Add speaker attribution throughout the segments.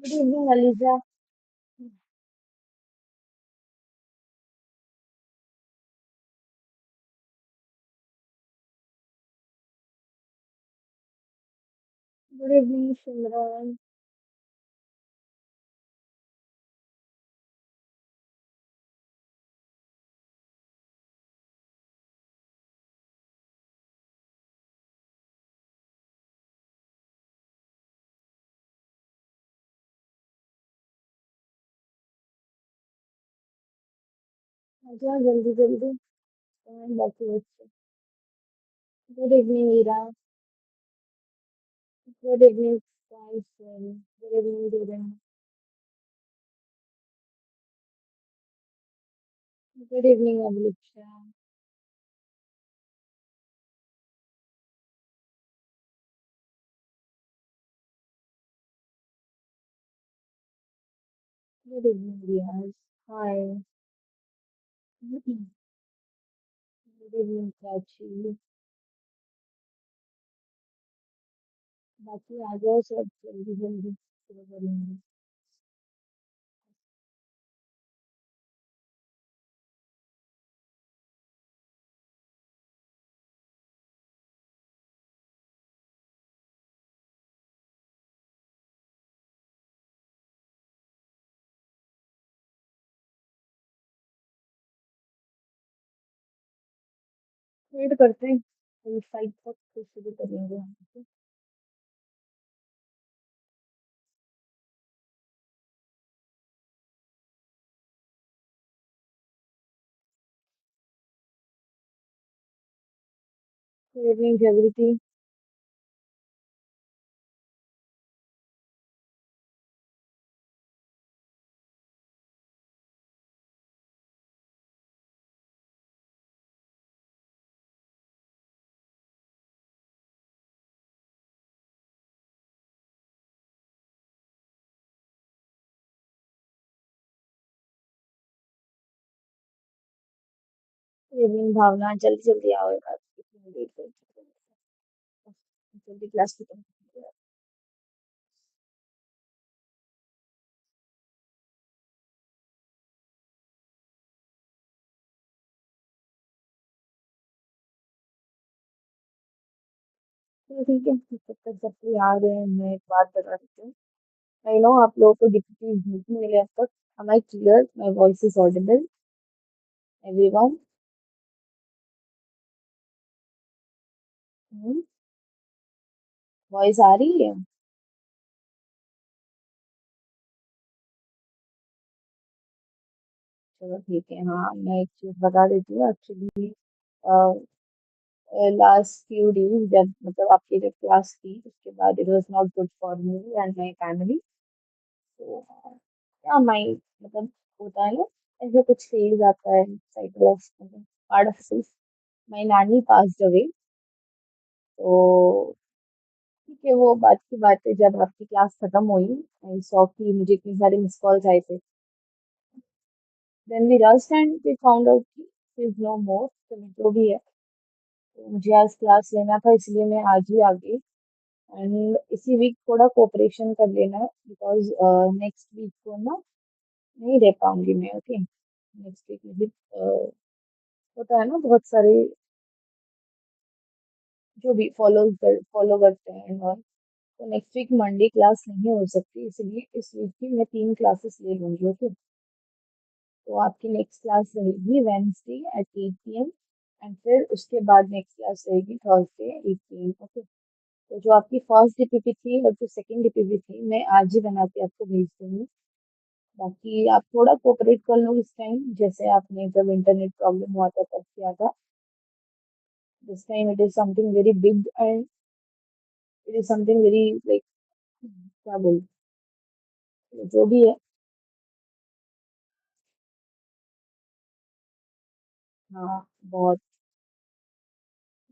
Speaker 1: Good evening Aliza. Good evening Simran. आजा जल्दी जल्दी। बाकी बच्चे। Good evening Ira. Good evening साइसन। गुड इवनिंग डूरन। Good evening Abhiliksha. Good evening Riyaz. Hi. Good evening Prachi. बाकी आ जाओ सब जल्दी जल्दी शुरू करेंगे। वेट करते हैं। कोई फाइव तक फिर शुरू करेंगे हम लोग। Good evening Jagriti. Good evening Bhavna. जल्दी जल्दी आओ यार, इतनी लेट कर चुके हैं। जल्दी क्लास खत्म करो। चलो ठीक है, तब तक जब कोई आ रहे हैं मैं एक बात बता देती हूँ। आई नो आप लोगों को डिफिकल्ट नहीं मिले अब तक। am I clear? My voice is audible, everyone? Voice आ रही है? चलो ठीक है। हाँ, मैं एक चीज बता देती हूँ एक्चुअली। लास्ट फ्यू डेज जब मतलब आपकी जब क्लास थी उसके बाद it was not good for me and my family. तो क्या माई मतलब होता है ना, ऐसे कुछ फेज आता है साइकिल ऑफ मतलब पार्ट ऑफ माई नानी पास्ड अवे। तो ठीक है, वो बात की बात है। जब आपकी क्लास खत्म हुई आई सॉ कि मुझे इतने सारे मिस कॉल्स आए थे। Then we rushed and we found out कि शी इज नो मोर। तो जो भी है, तो मुझे आज क्लास लेना था इसलिए मैं आज ही आ गई। एंड इसी वीक थोड़ा कोऑपरेशन कर लेना है बिकॉज नेक्स्ट वीक को ना नहीं रह पाऊंगी मैं। ओके, नेक्स्ट वीक में भी होता है ना बहुत सारे जो भी फॉलो करते हैं और तो नेक्स्ट वीक मंडे क्लास नहीं हो सकती, इसलिए इस वीक की मैं 3 क्लासेस ले लूंगी। ओके, तो आपकी नेक्स्ट क्लास रहेगी वेंसडे एट 8 p.m. एंड फिर उसके बाद नेक्स्ट क्लास रहेगी थर्सडे 8 p.m. ओके। तो जो आपकी फर्स्ट डीपीपी थी और जो सेकंड डीपीपी थी मैं आज ही बना के आपको भेज दूंगी। बाकी आप थोड़ा कोऑपरेट कर लो इस टाइम, जैसे आपने जब इंटरनेट प्रॉब्लम हुआ था तब किया था। This time it is something very big and it is something very like क्या बोल, जो भी है। हाँ, बहुत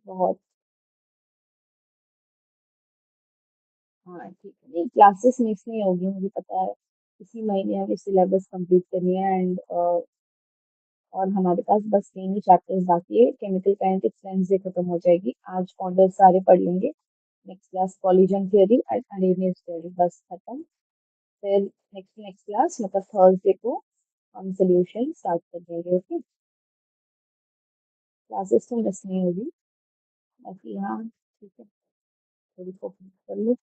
Speaker 1: बहुत। हाँ ठीक है, नहीं क्लासेस मिस नहीं होगी मुझे पता है। इसी महीने हमें सिलेबस कंप्लीट करनी है एंड और हमारे पास बस 3 ही चैप्टर्स बाकी है। केमिकल काइनेटिक्स वेडनेसडे खत्म हो जाएगी, आज ऑर्डर सारे पढ़ लेंगे। Next class collision theory and Arrhenius theory, बस खत्म। फिर नेक्स्ट नेक्स्ट क्लास मतलब थर्सडे को हम सोल्यूशन स्टार्ट कर देंगे। ओके, क्लासेस तो मिस नहीं होगी। बाकी हाँ ठीक है, थोड़ी कॉपी कर लो।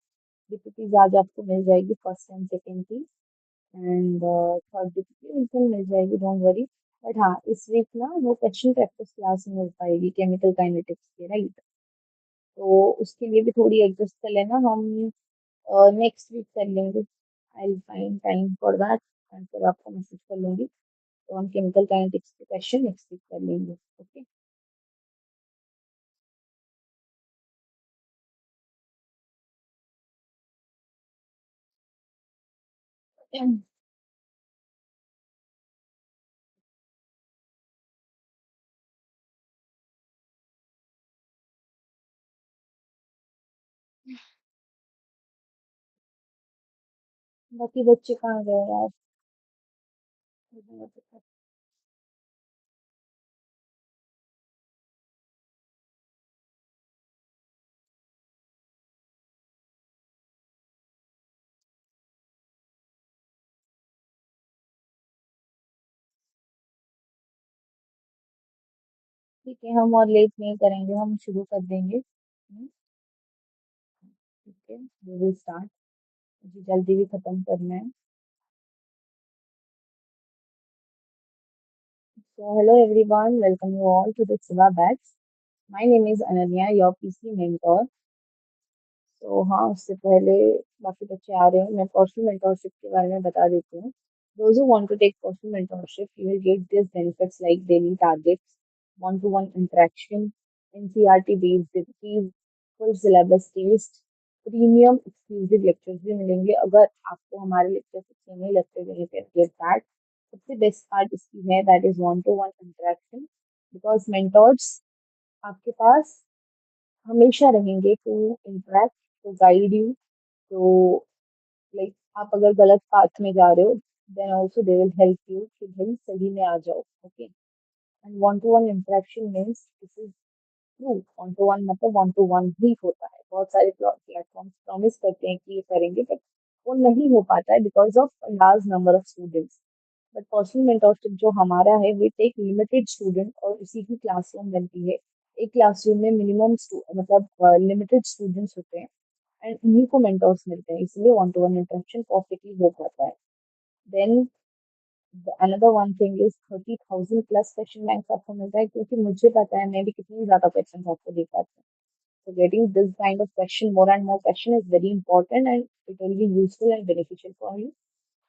Speaker 1: डीपीटीज आज आपको मिल जाएगी फर्स्ट एंड सेकेंड की, एंड थर्ड डीपीटी उस दिन मिल जाएगी, डोंट वरी। बट हाँ, इस वीक ना वो क्वेश्चन प्रैक्टिस क्लास मिल पाएगी केमिकल काइनेटिक्स की, राइट? तो उसके लिए भी थोड़ी एडजस्ट कर लेना, हम नेक्स्ट वीक कर लेंगे। I will find time for that and फिर आपको मैसेज कर लूंगी, तो हम केमिकल काइनेटिक्स के क्वेश्चन नेक्स्ट वीक कर लेंगे। ओके। बाकी बच्चे कहाँ गए यार? ठीक है, हम और लेट नहीं करेंगे, हम शुरू कर देंगे। ठीक है, वी विल स्टार्ट। मुझे जल्दी भी खत्म करना है। So hello everyone, welcome you all to the Siva batch. My name is Ananya, your PC mentor. तो हाँ, उससे पहले बाकी बच्चे आ रहे हैं, मैं पर्सनल मेंटोरशिप के बारे में बता देती हूँ। Those who want to take personal mentorship, you will get these benefits like daily targets, one-to-one interaction, NCERT based activities, full syllabus test, premium exclusive lectures भी मिलेंगे अगर आपको हमारे लेक्चर्स अच्छे नहीं लगते। then you can get that. सबसे best part इसकी है that is one to one interaction, because mentors आपके पास हमेशा रहेंगे to interact, to guide you, तो लाइक आप अगर गलत पाथ में जा रहे हो then also they will help you कि भाई सही में आ जाओ। Okay, and one to one interaction means this is true. One to one मतलब वन टू वन ही होता है। बहुत सारे प्लेटफॉर्म्स प्रॉमिस करते हैं कि ये करेंगे, बट वो नहीं हो पाता है because of large number of students. But personal mentorship जो हमारा है, वी टेक लिमिटेड स्टूडेंट और उसी की क्लासरूम बनती है। एक क्लासरूम में मिनिमम मतलब लिमिटेड स्टूडेंट्स होते हैं एंड उन्हीं को मेंटोर्स मिलते हैं, इसलिए one to one interaction perfectly हो पाता है। Then another one thing is 30,000 plus question banks आपको मिलता है, क्योंकि मुझे पता है मैं भी कितनी ज्यादा क्वेश्चन आपको दे पाती हूँ। So getting this kind of question, more and more question is very important and it will be useful and beneficial for you.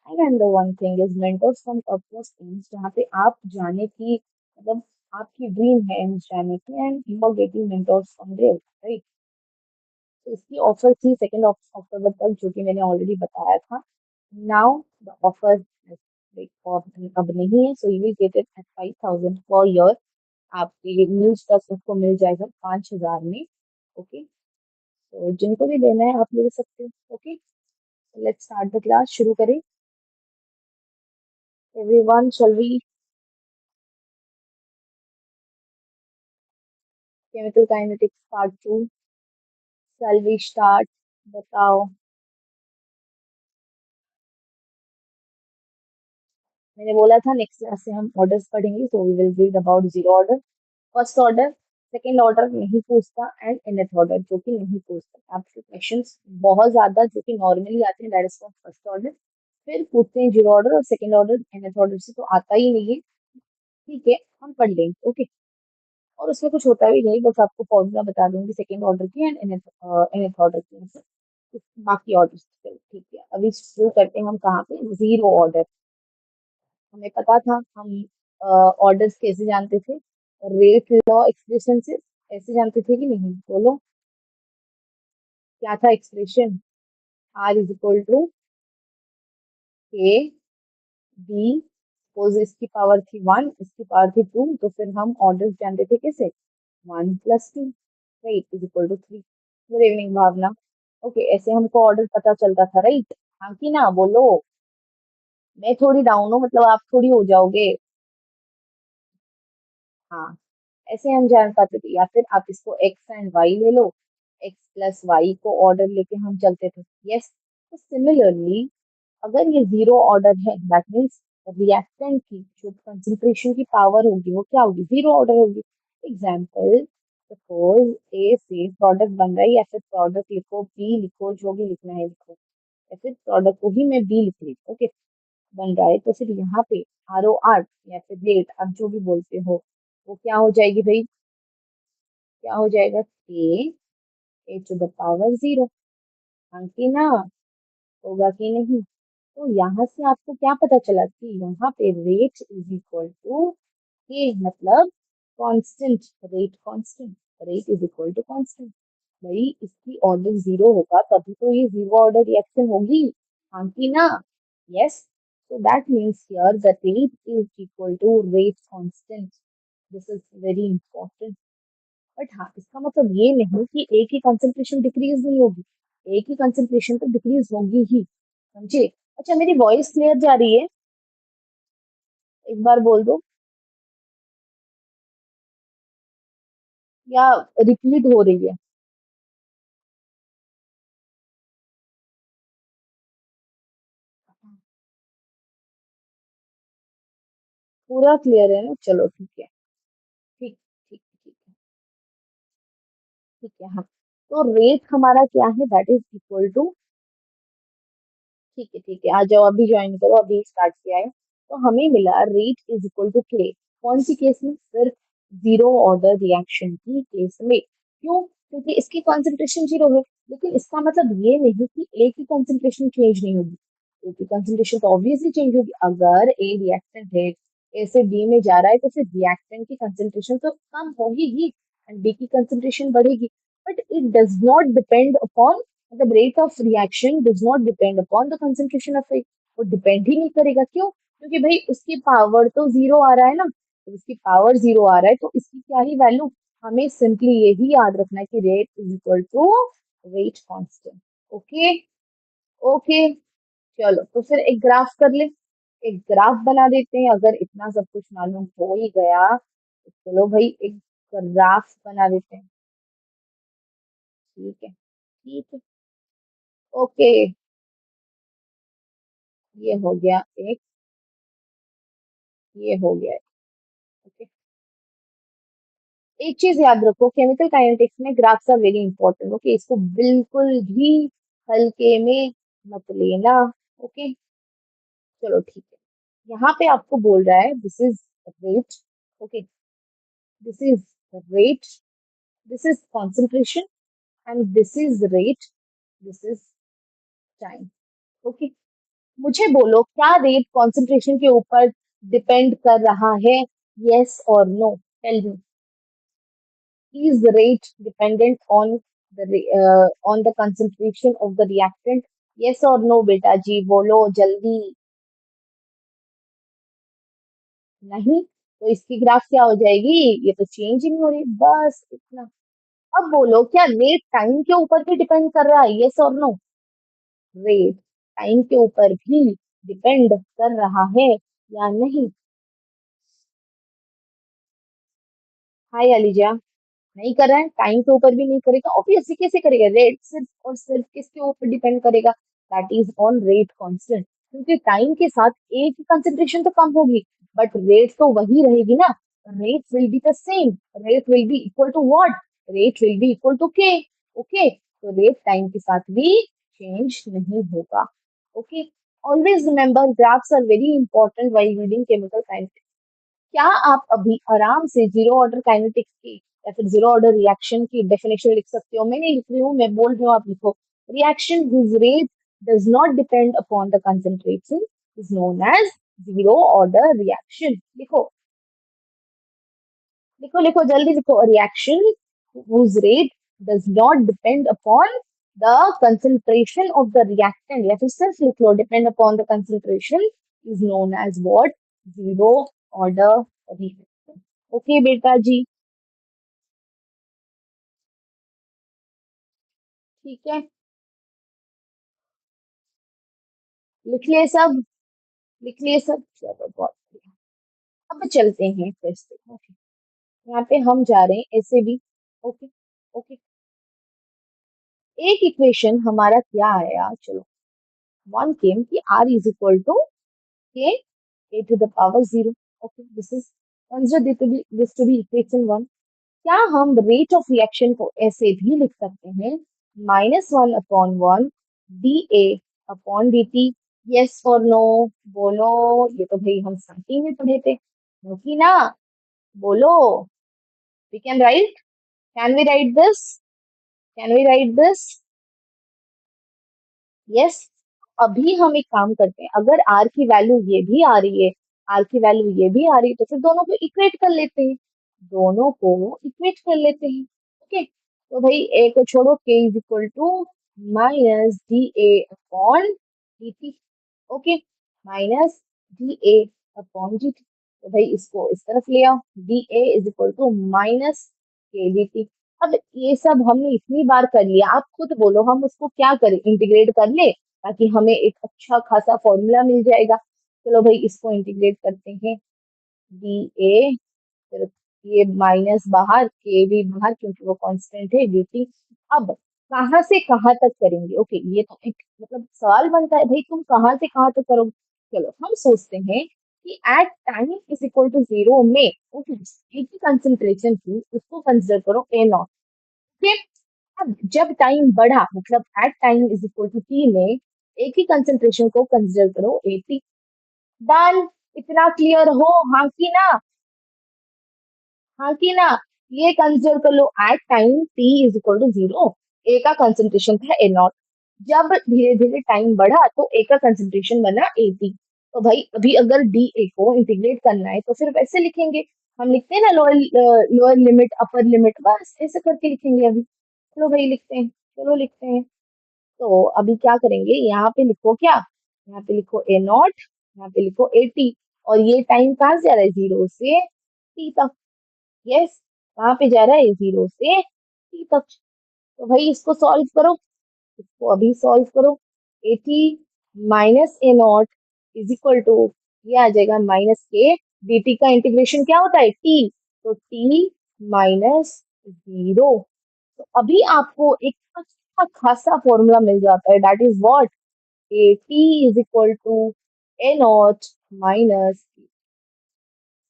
Speaker 1: And the one thing is mentors from topmost aims, जहाँ पे आप जाने की मतलब आपकी dream है एम्स जाने की and you are getting mentors from there, right? तो इसकी ऑफर थी 2 अक्टूबर तक, जो कि मैंने ऑलरेडी बताया था। नाउ द ऑफर अब नहीं है, so you will get it at 5,000 per year. आपके न्यूज तक उसको मिल जाएगा 5,000 में। ओके, तो जिनको भी देना है आप ले सकते हो। Okay, let's start the class, शुरू करें। एवरीवन, शall we chemical kinetics part 2, shall we start? बताओ। मैंने बोला था नेक्स्ट क्लास से हम ऑर्डर्स पढ़ेंगे, so we will read about zero order, first order, second order नहीं पूछता एंड nth ऑर्डर जो कि नहीं पूछता। आपके क्वेश्चंस बहुत ज्यादा जो कि नॉर्मली आते हैं that is for first order, फिर पूछते हैं जीरो ऑर्डर और सेकेंड ऑर्डर nth ऑर्डर से तो आता ही नहीं है। ठीक है, हम पढ़ लेंगे। ओके, और उसमें कुछ होता भी नहीं, बस आपको फॉर्मूला बता दूंगी सेकेंड ऑर्डर की एंड nth ऑर्डर की, मतलब बाकी ऑर्डर। ठीक है, अभी शुरू करते हैं हम कहाँ पे, जीरो ऑर्डर। हमें पता था हम ऑर्डर्स कैसे जानते थे, रेट लॉ एक्सप्रेशन से ऐसे जानते थे कि नहीं, बोलो क्या था expression? R is equal to K B, suppose इसकी पावर थी 1, इसकी पावर थी 2, तो फिर हम ऑर्डर्स जानते थे कैसे, 1 + 2, right, is equal to 3। Good evening Bhavna. Okay, ऐसे हमको ऑर्डर पता चलता था, राइट? हाँ कि ना, बोलो। मैं थोड़ी डाउन हूँ मतलब आप थोड़ी हो जाओगे। हाँ, ऐसे हम जान पाते थे, या फिर आप इसको एक्स एंड वाई ले लो, एक्स प्लस वाई को ऑर्डर लेके हम चलते थे। यस, तो सिमिलरली अगर ये जीरो ऑर्डर है दैट मीन्स रिएक्टेंट की जो कंसंट्रेशन की पावर होगी वो क्या होगी, जीरो ऑर्डर होगी। एग्जाम्पल, सपोज ए से प्रोडक्ट बन रहा है, या फिर प्रोडक्ट लिखो, बी लिखो, जो भी लिखना है लिखो, या फिर प्रोडक्ट को ही मैं बी लिख रही हूँ, ओके, बन रहा है, तो फिर यहाँ पे आर ओ आर या फिर रेट, आप जो भी बोलते हो, वो क्या हो जाएगी भाई, क्या हो जाएगा, के A to the power zero, हाँ कि ना, होगा कि नहीं। तो यहाँ से आपको क्या पता चला कि यहाँ पे rate is equal to K, मतलब constant, rate constant, rate is equal to constant. भाई इसकी ऑर्डर जीरो होगा तभी तो ये जीरो ऑर्डर रिएक्शन होगी, हाँ कि ना, yes. So that means here the rate is equal to rate constant, this is very important. But हाँ, इसका मतलब ये नहीं कि एक ही कंसंट्रेशन डिक्रीज नहीं होगी, एक ही कंसंट्रेशन तो डिक्रीज होगी ही, समझे। अच्छा, मेरी वॉइस क्लियर जा रही है, एक बार बोल दो, या रिपीट हो रही है। पूरा क्लियर है ना, चलो ठीक है, ठीक ठीक ठीक है, ठीक है, हाँ। तो रेट हमारा क्या है, दैट इज इक्वल टू, ठीक है ठीक है, आ जाओ अभी ज्वाइन करो, अभी स्टार्ट किया है। तो हमें मिला रेट इज इक्वल टू के, कौन सी केस में, सिर्फ जीरो ऑर्डर रिएक्शन की केस में, क्यों, क्योंकि इसकी कंसंट्रेशन जीरो है। लेकिन इसका मतलब ये नहीं कि ए की कंसंट्रेशन चेंज नहीं होगी, ए की कंसंट्रेशन तो ऑब्वियसली चेंज होगी। अगर ए रिएक्टेंट है, ए से बी में जा रहा है, तो फिर रिएक्टेंट की कंसंट्रेशन तो कम होगी ही एंड बी की कंसंट्रेशन बढ़ेगी। But it does not depend upon, मतलब rate of reaction does not depend upon the concentration of at, वो डिपेंड ही नहीं करेगा, क्यों, क्योंकि भाई उसकी पावर तो जीरो आ रहा है ना, तो उसकी पावर जीरो आ रहा है तो इसकी क्या ही वैल्यू, हमें सिंपली यही याद रखना है कि rate is equal to rate constant. Okay, okay, चलो तो फिर एक ग्राफ कर ले, एक ग्राफ बना देते हैं, अगर इतना सब कुछ मालूम हो ही गया तो चलो भाई एक ग्राफ बना देते हैं, ठीक है, ठीक है, ओके, ये हो गया एक, ये हो गया, ओके। एक चीज याद रखो, केमिकल काइनेटिक्स में graphs are very important, okay, इसको बिल्कुल भी हल्के में मत लेना, ओके। चलो ठीक है, यहाँ पे आपको बोल रहा है this is rate, okay, this is rate, this is concentration and this is rate, this is time, okay. मुझे बोलो क्या रेट कॉन्सेंट्रेशन के ऊपर डिपेंड कर रहा है, यस और no, tell me, is rate dependent on the concentration of the reactant, yes or no बेटा जी बोलो जल्दी, नहीं, तो इसकी ग्राफ क्या हो जाएगी, ये तो चेंज ही नहीं हो रही, बस इतना। अब बोलो क्या रेट टाइम के ऊपर भी डिपेंड कर रहा है, यस और नो, रेट टाइम के ऊपर भी डिपेंड कर रहा है या नहीं, हाय अलीजा, नहीं कर रहा है, टाइम के ऊपर भी नहीं करेगा, ऑब्वियसली कैसे करेगा, रेट सिर्फ और सिर्फ किसके ऊपर डिपेंड करेगा, that is on rate constant, क्योंकि टाइम के साथ ए की कंसेंट्रेशन तो कम होगी बट रेट तो वही रहेगी ना, rate will be the same, rate will be equal to what, rate will be equal to K, okay, तो रेट टाइम के साथ भी चेंज नहीं होगा, okay. Always remember graphs are very important while reading chemical kinetics. क्या आप अभी आराम से जीरो ऑर्डर काइनेटिक्स की या फिर जीरो ऑर्डर रिएक्शन की डेफिनेशन लिख सकते हो, मैं नहीं लिख रही हूँ, मैं बोल रही हूँ, आप लिखो, reaction whose rate does not depend upon the concentration is known as zero order reaction, लिखो, लिखो लिखो जल्दी लिखो, reaction whose rate does not depend upon the concentration of the reactant, या फिर सिर्फ लिख लो depend upon the concentration is known as what, zero order reaction, okay बेटा जी, ठीक है, लिख लिए सब, लिख लिए सब, चलो बहुत बढ़िया। अब चलते हैं फिर से, ओके, यहाँ पे हम जा रहे हैं ऐसे भी, ओके, ओके, एक इक्वेशन हमारा क्या आया, चलो one came कि r is equal to k a to the power 0. Okay, this is consider this to be equation 1. क्या हम रेट ऑफ रिएक्शन को ऐसे भी लिख सकते हैं -1/1 dA अपॉन dt? यस और नो बोलो। ये तो भाई हम स्टार्टिंग में पढ़े थे, क्योंकि ना बोलो। We can write, can we write this, can we write this? Yes. अभी हम एक काम करते हैं, अगर आर की वैल्यू ये भी आ रही है, आर की वैल्यू ये भी आ रही है, तो फिर दोनों को इक्वेट कर लेते हैं, दोनों को इक्वेट कर लेते हैं। ओके, तो भाई ए को छोड़ो, K is equal to minus D A upon D T. Okay, minus D A upon D T. तो भाई इसको इस तरफ ले आओ, D A is equal to minus K D T. अब ये सब हमने इतनी बार कर लिया, आप खुद बोलो हम उसको क्या करें, इंटीग्रेट कर ले ताकि हमें एक अच्छा खासा फॉर्मूला मिल जाएगा। चलो भाई इसको इंटीग्रेट करते हैं, डी ए, फिर ये माइनस बाहर, के भी बाहर क्योंकि वो कांस्टेंट है, dt। अब कहाँ से कहाँ तक करेंगे? ओके, ये तो एक मतलब सवाल बनता है भाई, तुम कहाँ से कहाँ तक करोगे? चलो हम सोचते हैं कि at time is equal to 0 में, ओके, एक ही कंसंट्रेशन थी, उसको कंसिडर करो ए नॉट। फिर अब जब टाइम बढ़ा, मतलब at time is equal to T में एक ही कंसंट्रेशन को कंसिडर करो ए टी। डन। इतना क्लियर हो? हाँ कि ना? हाँ कि ना? ये कंसिडर कर लो, at time t is equal to 0 A का कंसंट्रेशन था ए नॉट। जब धीरे धीरे टाइम बढ़ा तो ए का कंसंट्रेशन बना ए टी। तो भाई अभी अगर डी ए को इंटीग्रेट करना है तो फिर वैसे लिखेंगे, हम लिखते हैं ना lower lower limit upper limit, बस ऐसे करके लिखेंगे अभी। चलो भाई लिखते हैं, चलो लिखते हैं। तो अभी क्या करेंगे, यहाँ पे लिखो क्या, यहाँ पे लिखो ए नॉट, यहाँ पे लिखो ए टी, और ये टाइम कहाँ से आ रहा है, 0 से t तक। यस, कहाँ पे जा रहा है, 0 से t तक। तो भाई इसको सॉल्व करो, इसको अभी सॉल्व करो। A T minus A not is equal to, ये आ जाएगा माइनस के डी टी का इंटीग्रेशन क्या होता है, टी, तो टी माइनस 0। तो अभी आपको एक अच्छा खासा फॉर्मूला मिल जाता है, that is what, A T is equal to A not minus,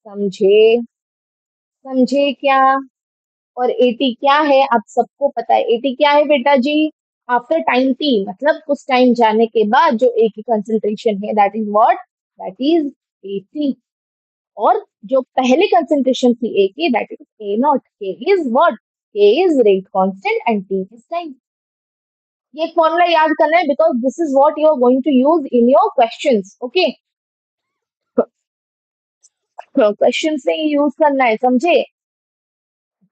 Speaker 1: समझे? समझे क्या? और एटी क्या है आप सबको पता है, एटी क्या है बेटा जी? आफ्टर टाइम टी, मतलब कुछ टाइम जाने के बाद जो ए की कंसंट्रेशन है, that is what, that is AT. और जो पहले कंसंट्रेशन थी ए की, that is A not. K is what, K is rate constant and T is time. ये फॉर्मूला याद करना है, because this is what you are going to use in your questions. Okay, questions में use करना है, समझे?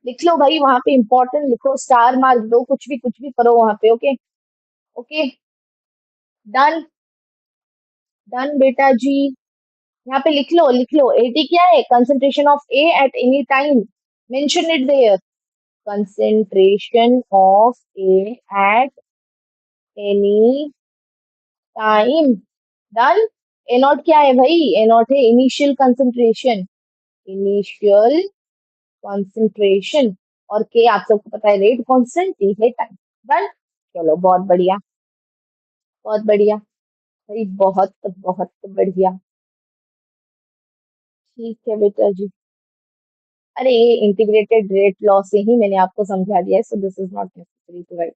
Speaker 1: लिख लो भाई, वहां पे इंपॉर्टेंट लिखो, स्टार मार्क दो, कुछ भी करो वहां पे। ओके, ओके, डन, डन बेटा जी। यहाँ पे लिख लो एटी क्या है, concentration of A at any time, mention it there, concentration of A at any time. Done. A not क्या है भाई, ए नॉट है इनिशियल कंसेंट्रेशन, इनिशियल कंसेंट्रेशन, और के आप सबको पता है रेट कांस्टेंट, टी है टाइम। डन। चलो बहुत बढ़िया, बहुत बढ़िया भाई, बहुत बहुत बढ़िया। ठीक है बेटा जी। अरे ये इंटीग्रेटेड रेट लॉ से ही मैंने आपको समझा दिया है, so this is not necessary to write.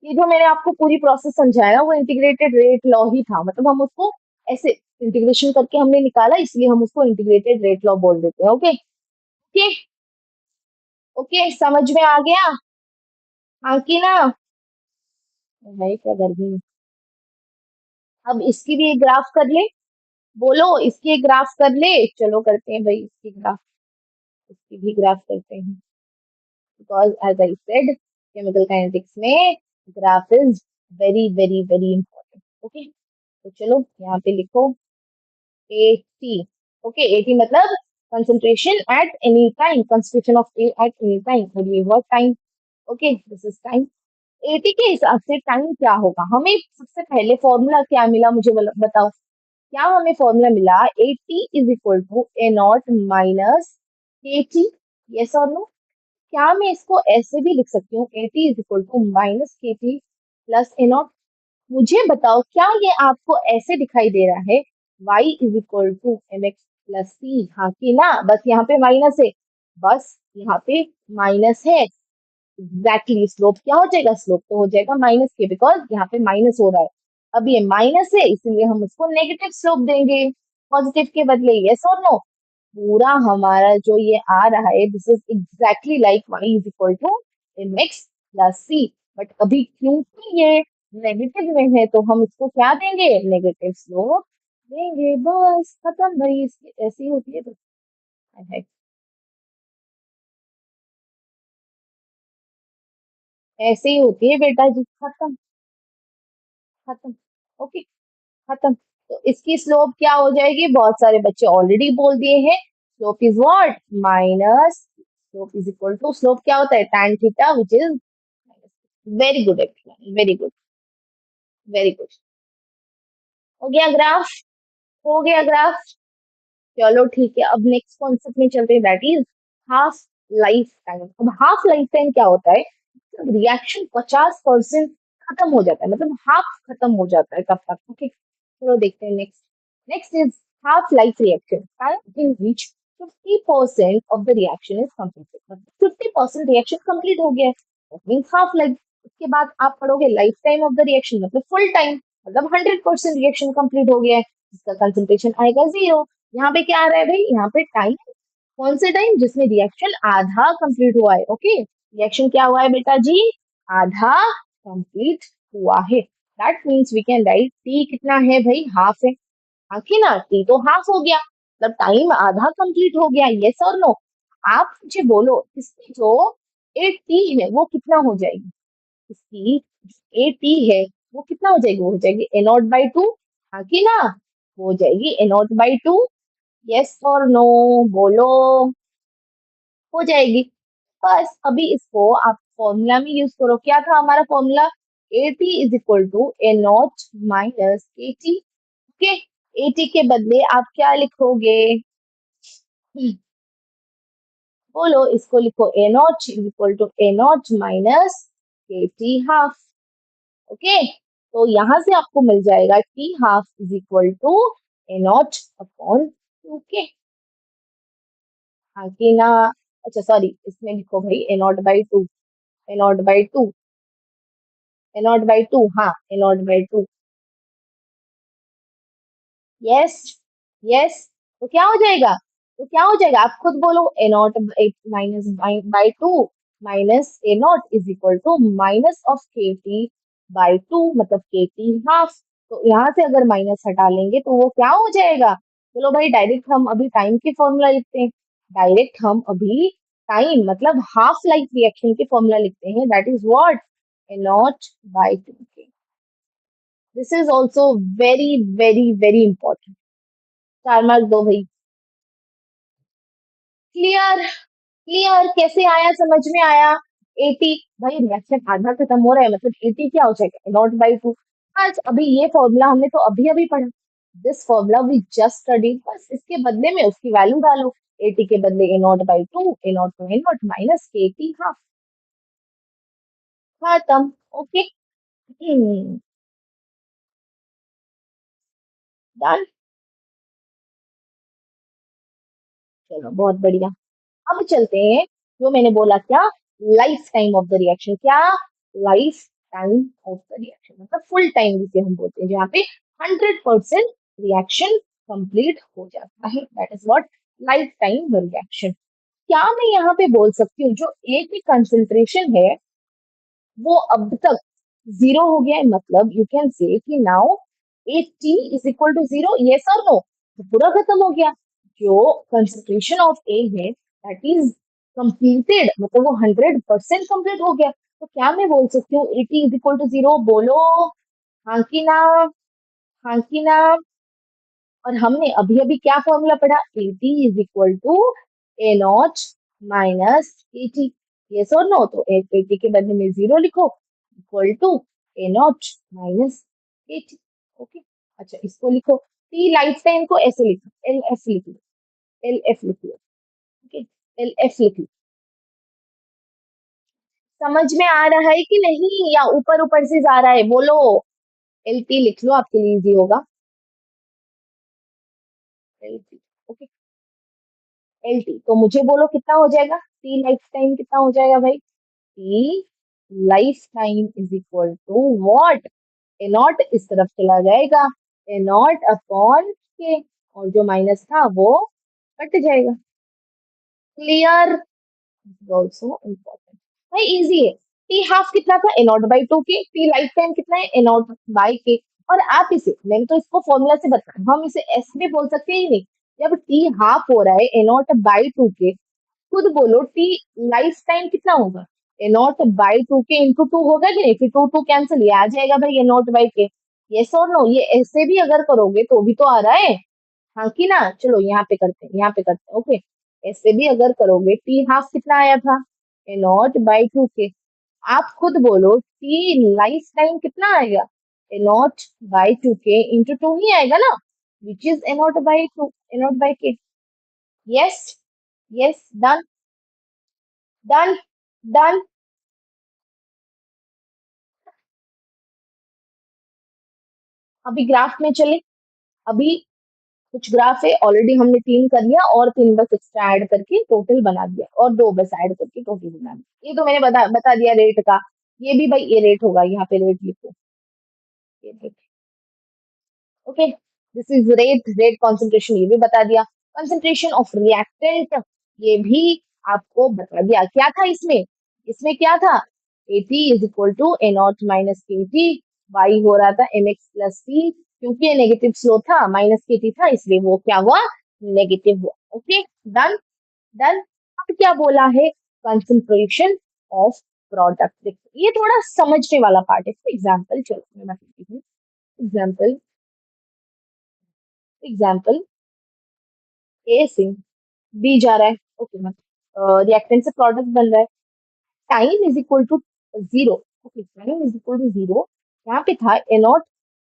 Speaker 1: ये जो मैंने आपको पूरी प्रोसेस समझाया वो इंटीग्रेटेड रेट लॉ ही था, मतलब हम उसको ऐसे इंटीग्रेशन करके हमने निकाला, इसलिए हम उसको इंटीग्रेटेड रेट लॉ बोल देते हैं। ओके, ओके, ओके, समझ में आ गया? हाँ कि ना? भाई क्या गर्मी है। अब इसकी भी एक ग्राफ कर ले, बोलो इसकी एक ग्राफ कर ले। चलो करते हैं भाई इसकी ग्राफ, इसकी भी ग्राफ करते हैं, because as I said chemical kinetics में graph is very very very important. Okay, तो चलो यहाँ पे लिखो एटी। ओके, एटी मतलब concentration at any time, concentration of A at any time, और ये work time. Okay, this is time. A t के हिसाब से टाइम क्या होगा, हमें सबसे पहले फॉर्मूला क्या मिला मुझे बताओ। क्या हमें फॉर्मूला मिला, A T is equal to A not minus K T. Yes और नो? क्या मैं इसको ऐसे भी लिख सकती हूँ, A T is equal to minus K T plus A naught? मुझे बताओ क्या ये आपको ऐसे दिखाई दे रहा है, y is equal to M X plus C, हाँ कि ना, बस यहाँ पे माइनस है, बस यहाँ पे माइनस है, एग्जैक्टली स्लोप क्या हो जाएगा, स्लोप तो हो जाएगा माइनस के, बिकॉज यहाँ पे माइनस हो रहा है, अब ये माइनस है इसलिए हम उसको नेगेटिव स्लोप देंगे, पॉजिटिव के बदले, यस और नो। पूरा हमारा जो ये आ रहा है, this is exactly like y is equal to M X plus C, but अभी क्योंकि ये नेगेटिव में है तो हम इसको क्या देंगे, नेगेटिव स्लोप देंगे, बस खत्म भाई, इसकी ऐसी होती है, है ऐसे ही होती है बेटा जी, खत्म, खत्म, ओके, खत्म। तो इसकी स्लोप क्या हो जाएगी, बहुत सारे बच्चे ऑलरेडी बोल दिए हैं, slope is what, minus, slope is equal to, slope क्या होता है, tan theta which is, very good, very good, very good, हो गया ग्राफ, हो गया ग्राफ, चलो ठीक है, अब नेक्स्ट कॉन्सेप्ट में चलते हैं, that is half life time. अब हाफ लाइफ टाइम क्या होता है, रिएक्शन 50% खत्म हो जाता है, मतलब हाफ खत्म हो जाता है कब तक, ओके, चलो देखते हैं next. Next is half life reaction, time in which 50% of the reaction is completed, मतलब 50% रिएक्शन कंप्लीट हो गया है, दैट मीन्स हाफ लाइफ। उसके बाद आप पढ़ोगे life time of the reaction, मतलब फुल टाइम, मतलब 100% रिएक्शन कंप्लीट हो गया है, इसका कंसंट्रेशन आएगा 0। यहाँ पे क्या आ रहा है भाई, यहाँ पे टाइम, कौन से टाइम, जिसमें रिएक्शन आधा कंप्लीट हुआ है, ओके, रिएक्शन क्या हुआ है बेटा जी, आधा कंप्लीट हुआ है, that means we can write T कितना है भाई, हाफ है, आखिर ना टी तो हाफ हो गया, मतलब टाइम आधा कंप्लीट हो गया, यस और नो। आप मुझे बोलो इसकी जो ए टी है वो कितना हो जाएगी, इसकी ए टी है वो कितना हो जाएगी, वो हो जाएगी ए नॉट बाई टू, आखिर ना, हो जाएगी ए नॉट बाई टू, यस और नो, बोलो, हो जाएगी। बस अभी इसको आप फॉर्मूला में यूज करो, क्या था हमारा formula, A T is equal to A not minus A T, okay, A T के बदले आप क्या लिखोगे, बोलो, इसको लिखो A not is equal to A not minus K T half, okay, तो यहां से आपको मिल जाएगा T half is equal to A naught upon two K, हाँ कि ना, अच्छा सॉरी, इसमें लिखो भाई A naught by two, A naught by two, A naught by two, हाँ A naught by two, yes, yes, तो क्या हो जाएगा, तो क्या हो जाएगा, आप खुद बोलो, A not minus by two minus A not is equal to minus of K T by two, मतलब के टी हाफ, तो यहाँ से अगर माइनस हटा लेंगे तो वो क्या हो जाएगा, चलो भाई डायरेक्ट हम अभी टाइम के फॉर्मूला लिखते हैं, डायरेक्ट हम अभी टाइम मतलब हाफ लाइफ रिएक्शन के फॉर्मूला लिखते हैं, that is what, A naught by two K, this is also very very very important, 4 mark दो भाई, क्लियर, क्लियर, कैसे आया, समझ में आया, 80, भाई रिएक्शन आधा खत्म हो रहा है, मतलब 80 क्या हो जाएगा, नॉट बाई टू, आज अभी ये फॉर्मूला हमने तो अभी अभी पढ़ा, this formula we just study, बस इसके बदले में उसकी वैल्यू डालो, 80 के बदले A naught by two, A naught two A not minus K T half, खत्म, ओके, डन, चलो बहुत बढ़िया। अब चलते हैं, जो मैंने बोला क्या, lifetime of the reaction, क्या, lifetime of the reaction, मतलब फुल टाइम जिसे हम बोलते हैं, जहाँ पे 100% रिएक्शन कंप्लीट हो जाता है, that is what life time reaction. क्या मैं यहाँ पे बोल सकती हूँ जो ए की कंसेंट्रेशन है वो अब तक 0 हो गया है, मतलब यू कैन से कि now A T is equal to 0, yes और नो, तो पूरा खत्म हो गया, जो कंसेंट्रेशन ऑफ ए है दैट इज कंप्लीटेड, मतलब वो 100% कंप्लीट हो गया, तो क्या मैं बोल सकती हूँ A T is equal to 0, बोलो, हाँ की ना, हाँ की ना। और हमने अभी अभी क्या फॉर्मूला पढ़ा, A T is equal to A not minus A T, yes और नो, तो ए टी के बदले में 0 लिखो, equal to A not minus A T, okay, अच्छा इसको लिखो, टी लाइफ टाइम को ऐसे लिखो, एल एफ लिख लो, एल एफ लिख लो, ओके, एल एफ लिख लो, समझ में आ रहा है कि नहीं, या ऊपर ऊपर से जा रहा है, बोलो, एल टी लिख लो, आपके लिए इजी होगा। L T. Okay. L T तो मुझे बोलो कितना हो जाएगा, टी लाइफ टाइम कितना हो जाएगा भाई। T life time is equal to what, A naught इस तरफ चला जाएगा, ए नॉट अपॉन के, और जो माइनस था वो कट जाएगा। क्लियर। Also important. भाई इजी है। टी हाफ कितना था, ए नॉट बाई टू के, टी लाइफ टाइम कितना है, ए नॉट बाई के। और आप इसे, मैंने तो इसको फॉर्मूला से बताया, हम इसे ऐसे भी बोल सकते हैं ही नहीं। जब टी हाफ हो रहा है ए नॉट बाई टू के, खुद बोलो टी लाइफ टाइम कितना होगा, ए naught by two K into to होगा कि नहीं, फिर टू टू कैंसिल, ये आ जाएगा भाई A naught by K. Yes और नो, ये ऐसे भी अगर करोगे तो भी तो आ रहा है। हाँ कि ना, चलो यहाँ पे करते हैं, यहाँ पे करते हैं। ओके। ऐसे भी अगर करोगे, टी हाफ कितना आया था, ए नॉट बाई टू के। आप खुद बोलो टी लाइफ टाइम कितना आएगा, A naught by two K into two ही आएगा ना, which is A naught by two, A naught by K. Yes. Yes. Done. Done. Done. अभी ग्राफ में चले। अभी कुछ ग्राफ है, ऑलरेडी हमने तीन कर लिया, और तीन बस एक्स्ट्रा ऐड करके टोटल बना दिया, और दो बस ऐड करके टोटल बना दिया। ये तो मैंने बता दिया रेट का। ये भी भाई ये रेट होगा, यहाँ पे रेट लिखो। ये rate. Okay. This is rate, rate concentration ये भी बता दिया। कॉन्सेंट्रेशन ऑफ रिएक्टेंट ये भी आपको बता दिया। क्या था इसमें, इसमें क्या था, A T is equal to A not minus K T, Y हो रहा था एम एक्स प्लस टी, क्योंकि ये नेगेटिव स्लो था, माइनस के टी था, इसलिए वो क्या हुआ, नेगेटिव हुआ। ओके। डन। डन। अब क्या बोला है, कंसंट्रेशन ऑफ प्रोडक्ट। ये थोड़ा समझने वाला पार्ट है। एग्जाम्पल, चलो मैं बताती हूँ। एग्जाम्पल। एग्जाम्पल, ए से बी जा रहा है। Okay ma'am. रिएक्टेंट से प्रोडक्ट बन रहा है। Time is equal to zero. Okay, time is equal to zero. यहाँ पे था ए नॉट,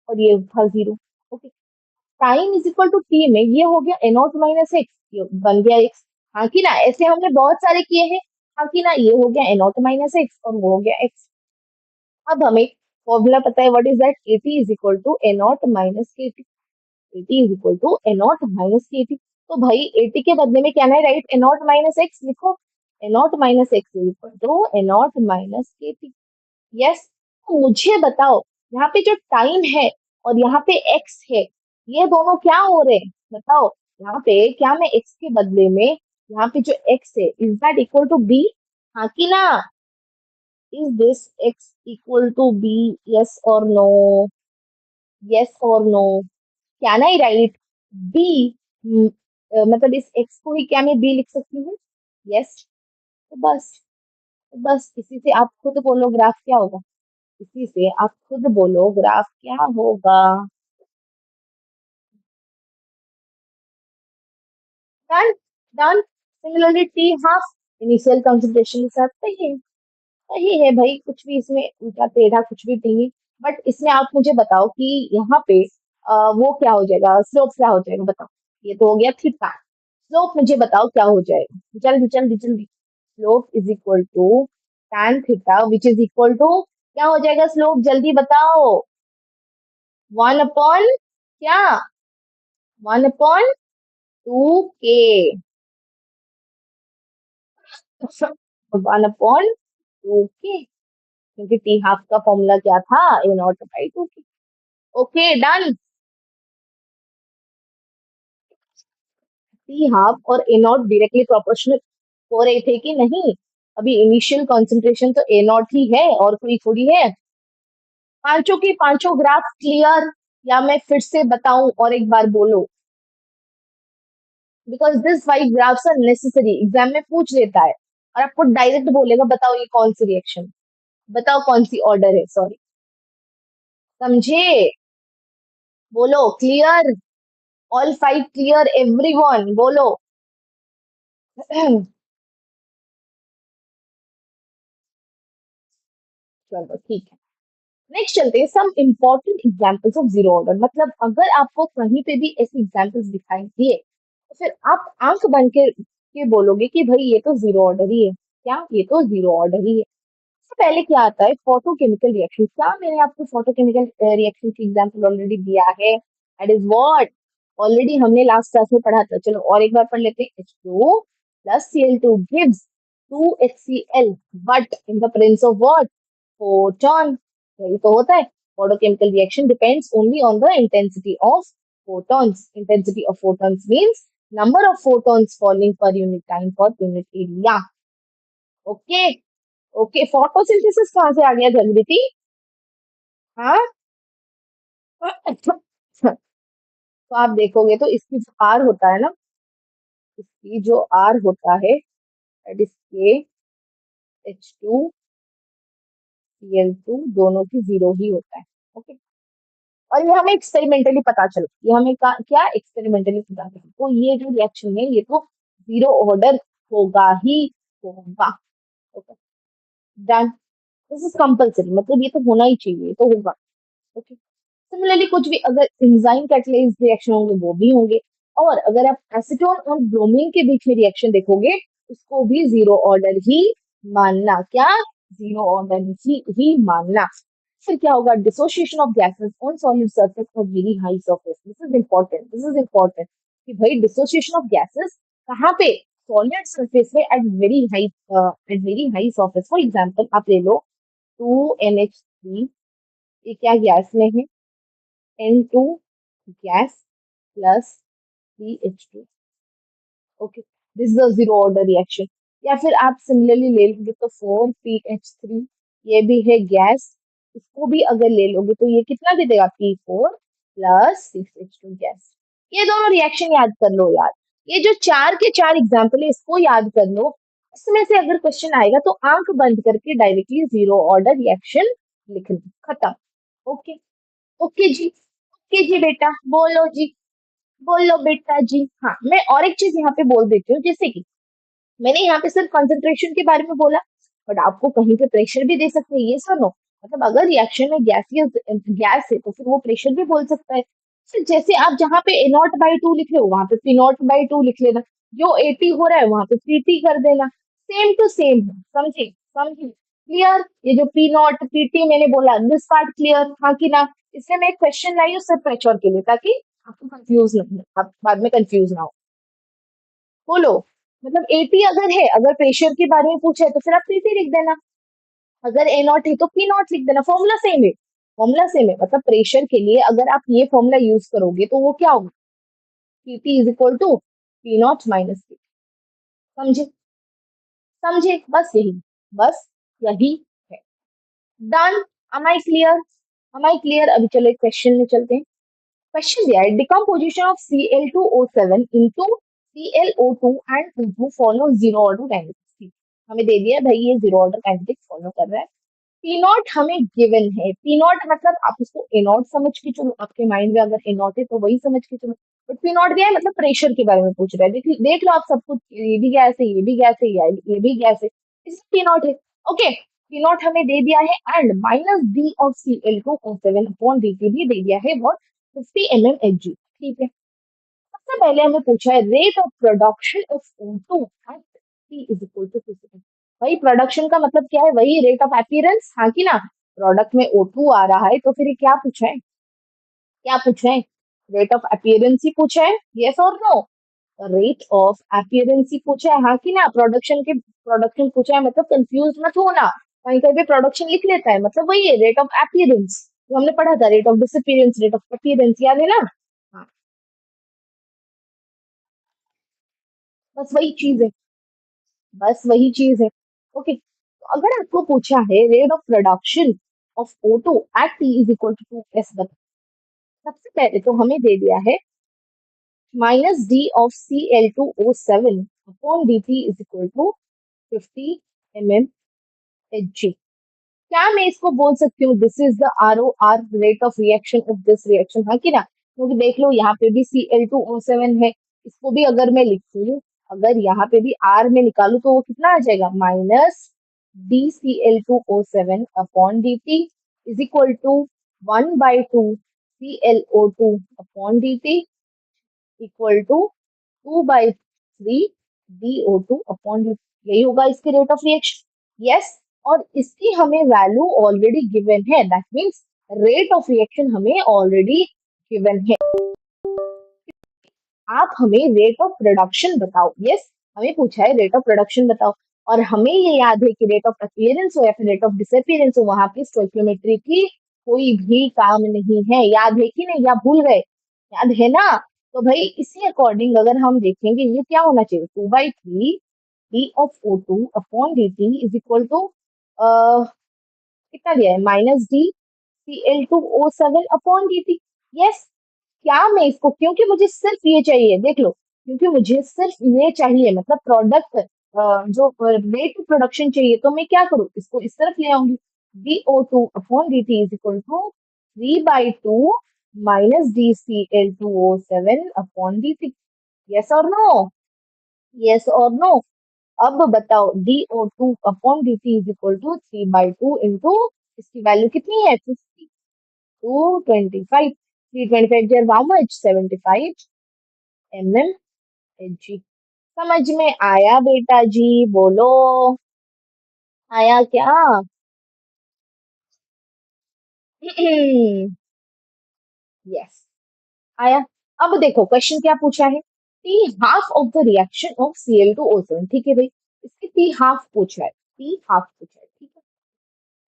Speaker 1: और ये था zero. Okay. Time is equal to T में ये हो गया ए नॉट माइनस एक्स, ये बन गया एक्स। हाँ कि ना, ऐसे हमने बहुत सारे किए हैं। हाँ कि ना, ये हो गया ए नॉट माइनस एक्स, और वो हो गया एक्स। अब हमें फॉर्मूला पता है, what is that, A T is equal to A not minus K T. A t is equal to A not minus K T. तो भाई एटी के बदले में क्या है, right, A not minus X लिखो। A not minus X is equal to A not minus K T. Yes. तो मुझे बताओ, यहाँ पे जो टाइम है और यहाँ पे एक्स है, ये दोनों क्या हो रहे हैं बताओ। यहाँ पे क्या मैं एक्स के बदले में, यहाँ पे जो एक्स है, is that equal to B, हाँ कि ना, is this X equal to B, yes और नो, यस और no, can I write B, मतलब इस एक्स को ही क्या मैं बी लिख सकती हूँ। यस। तो बस, तो बस इसी से आप खुद बोलो ग्राफ क्या होगा, इसी से आप खुद बोलो ग्राफ क्या होगा। Done. Done. Similarly T half, initial consideration के साथ सही है। सही है भाई, कुछ भी इसमें उल्टा टेढ़ा कुछ भी नहीं है। बट इसमें आप मुझे बताओ कि यहाँ पे वो क्या हो जाएगा, स्लोप क्या हो जाएगा बताओ। ये तो हो गया थीटा। स्लोप मुझे बताओ क्या हो जाएगा, जल्दी जल्दी जल्दी। Slope is equal to tan theta which is equal to, क्या हो जाएगा स्लोप, जल्दी बताओ। वन अपॉन क्या, one upon two K, one upon two K, क्योंकि टी हाफ का फॉर्मूला क्या था, A naught by two K. Okay done. T half और ए नॉट डायरेक्टली प्रोपोर्शनल हो रहे थे कि नहीं, अभी इनिशियल कंसंट्रेशन तो ए नॉट ही है, और कोई थोड़ी है। पांचों की पांचों ग्राफ क्लियर, या मैं फिर से बताऊं और एक बार बोलो, because this five graphs are necessary, exam में पूछ लेता है, और आपको डायरेक्ट बोलेगा बताओ ये कौन सी रिएक्शन, बताओ कौन सी ऑर्डर है, सॉरी। समझे, बोलो clear, all five clear, everyone बोलो। चलो ठीक है, नेक्स्ट चलते हैं, some important examples of zero order. मतलब अगर आपको कहीं पे भी ऐसे एग्जांपल्स दिखाई दिए, तो फिर आप आंख बन के बोलोगे कि भाई ये तो जीरो ऑर्डर ही है, क्या ये तो जीरो ऑर्डर ही है। सबसे पहले क्या आता है, फोटोकेमिकल रिएक्शन। क्या मैंने आपको फोटोकेमिकल रिएक्शन की एग्जांपल ऑलरेडी दिया है? दैट इज व्हाट, ऑलरेडी हमने लास्ट क्लास में पढ़ा था। चलो और एक बार पढ़ लेते हैं। H2 plus Cl2 gives 2HCl, but in the presence of what? Photon. यही तो होता है। Photochemical reaction depends only on the intensity of photons. Intensity of photons means number of photons falling per unit time per unit area. Okay, okay. Photosynthesis कहाँ से आ गया जनवृति? हाँ। तो आप देखोगे तो इसकी जो आर होता है ना, इसकी जो आर होता है, दैट इज के H2Cl2, दोनों की जीरो ही होता है। ओके। और ये हमें एक्सपेरिमेंटली पता चला, ये हमें क्या एक्सपेरिमेंटली पता चला, तो ये जो रिएक्शन है ये तो जीरो ऑर्डर होगा ही होगा। Okay, done. This is compulsory, मतलब ये तो होना ही चाहिए, ये तो होगा। ओके। सिमिलरली कुछ भी अगर एंजाइम कैटलाइज्ड रिएक्शन होंगे वो भी होंगे। और अगर आप एसीटोन और ब्रोमीन के बीच में रिएक्शन देखोगे, उसको भी जीरो ऑर्डर ही मानना। क्या? जीरो ऑर्डर ही मानना। फिर क्या होगा? Dissociation of gases on solid surface और very high surface. This is important, this is important कि भाई डिसोसिएशन ऑफ गैसेस कहाँ पे? सॉलिड सरफेस में at very high surface. For example आप ले लो 2NH3, ये क्या गैस में है? N2 gas plus 3H2। Okay, this is a zero order reaction. या फिर आप सिमिलरली ले लोगे तो 4PH3, ये भी है गैस। इसको भी अगर ले लोगे तो ये कितना दे देगा? P4 plus 6H2 gas. ये दोनों रिएक्शन याद कर लो यार। ये जो चार के चार एग्जाम्पल है इसको याद कर लो। इसमें से अगर क्वेश्चन आएगा तो आंख बंद करके डायरेक्टली जीरो ऑर्डर रिएक्शन लिख लो, खत्म। ओके, ओके जी, ओके जी बेटा, बोलो जी, बोलो बेटा जी। हाँ, मैं और एक चीज यहाँ पे बोल देती हूँ, जैसे कि मैंने यहाँ पे सिर्फ कंसंट्रेशन के बारे में बोला, बट आपको कहीं पे प्रेशर भी दे सकते हैं, ये सुनो। मतलब अगर रिएक्शन में गैस है तो फिर वो प्रेशर भी बोल सकता है। फिर जैसे आप जहाँ पे A0/2 लिख रहे हो वहां पे P0/2 लिख लेना। जो 80 हो रहा है वहां पे PT कर देना। सेम टू सेम है, समझे? समझे? क्लियर? ये जो P0 PT मैंने बोला, दिस पार्ट क्लियर, हाँ कि ना? इससे मैं एक क्वेश्चन लाई हूँ सिर्फ प्रेशर के लिए, ताकि आपको कंफ्यूज नहीं हो, आप बाद में कंफ्यूज ना हो। बोलो। मतलब 80 अगर है, अगर प्रेशर के बारे में पूछा है तो फिर आप PT लिख देना। अगर A0 है तो P0 लिख देना। फॉर्मूला सेम है, फॉर्मूला सेम है। मतलब प्रेशर के लिए अगर आप ये फॉर्मूला यूज करोगे तो वो क्या होगा? PT is equal to P0 - P। समझे? समझे? बस यही, बस यही है। Done. am I clear? am I clear? अभी चलो एक क्वेश्चन में चलते हैं। क्वेश्चन दिया है, decomposition of Cl2O7 into ClO2 and O2 follow zero order kinetics. हमें दे दिया है भाई ये जीरो ऑर्डर काइनेटिक्स फॉलो कर रहा है। पी नॉट हमें गिवन है। पी नॉट मतलब आप उसको ए नॉट समझ के चलो, आपके माइंड में अगर ए नॉट है तो वही समझ के चलो। बट पी नॉट दिया है मतलब प्रेशर के बारे में पूछ रहा है। देख लो आप सब कुछ, ये भी गैस है, ये भी गैस है, ये भी गैस है, इसमें पी नॉट है। ओके, पी नॉट हमें दे दिया है and -d of Cl2O7 upon dt भी दे दिया है, वो 50 mmHg। ठीक है, सबसे पहले हमें पूछा है rate of production of O2 at T is equal to 2 भाई प्रोडक्शन का मतलब क्या है? वही रेट ऑफ अपीयरेंस, हाँ कि ना? प्रोडक्ट में O2 आ रहा है तो फिर ये क्या पूछा है? क्या पूछा है? रेट ऑफ अपीयरेंस ही पूछा है, यस और नो? रेट ऑफ अपीयरेंस ही पूछा है, हाँ कि ना? प्रोडक्शन पूछा है, मतलब कंफ्यूज मत होना। कहीं कहीं पे प्रोडक्शन लिख लेता है, मतलब वही है रेट ऑफ अपीयरेंस, जो हमने पढ़ा था, rate of disappearance, rate of appearance, याद है ना? हाँ, बस वही चीज है, बस वही चीज है। ओके, तो अगर आपको पूछा है rate of production of O2 at T is equal to 2s, बता। सबसे पहले तो हमें दे दिया है -d of Cl2O7 upon dt is equal to 50 mmHg। क्या मैं इसको बोल सकती हूँ this is the ROR, rate of reaction of this reaction, हाँ कि ना? क्योंकि देख लो यहाँ पे भी Cl2O7 है, इसको भी अगर मैं लिखूं, अगर यहाँ पे भी R में निकालू तो वो कितना आ जाएगा? -dCl2O7 upon dt is equal to 1/2 ClO2 upon dt equal to 2/3 DO2 upon dt। यही होगा इसके रेट ऑफ रिएक्शन। यस, और इसकी हमें वैल्यू ऑलरेडी गिवन है, that means rate of reaction हमें ऑलरेडी गिवन है। आप हमें रेट ऑफ प्रोडक्शन बताओ। यस, हमें पूछा है रेट ऑफ प्रोडक्शन बताओ, और हमें ये याद है कि रेट ऑफ अपीयरेंस हो या फिर रेट ऑफ डिसअपीयरेंस हो, वहां पे स्टोइकियोमेट्री की कोई भी काम नहीं है। याद है कि नहीं, या भूल गए? याद है ना? तो भाई इसी अकॉर्डिंग अगर हम देखेंगे, ये क्या होना चाहिए, 2/3 D of O two upon D T is equal to कितना दिया है, -d Cl2O7 upon dt। Yes, क्या मैं इसको, क्योंकि मुझे सिर्फ ये चाहिए, देख लो, क्योंकि मुझे सिर्फ ये चाहिए, मतलब प्रोडक्ट जो रेट ऑफ प्रोडक्शन चाहिए, तो मैं क्या करूँ, इसको इस तरफ ले आऊंगी। DO2 upon dt is equal to 3/2 -dCl2O7 upon dt। Yes और नो? यस और नो? अब बताओ, DO2 upon dt is equal to 3/2 into, इसकी वैल्यू कितनी है, 50, 225, 325 जर हाउ मच, 75 mmHg। समझ में आया बेटा जी? बोलो, आया क्या? यस, आया। अब देखो क्वेश्चन क्या पूछा है, T half of the reaction of Cl2O7। ठीक है भाई, इसकी टी हाफ पूछा है, टी हाफ पूछा है, ठीक है।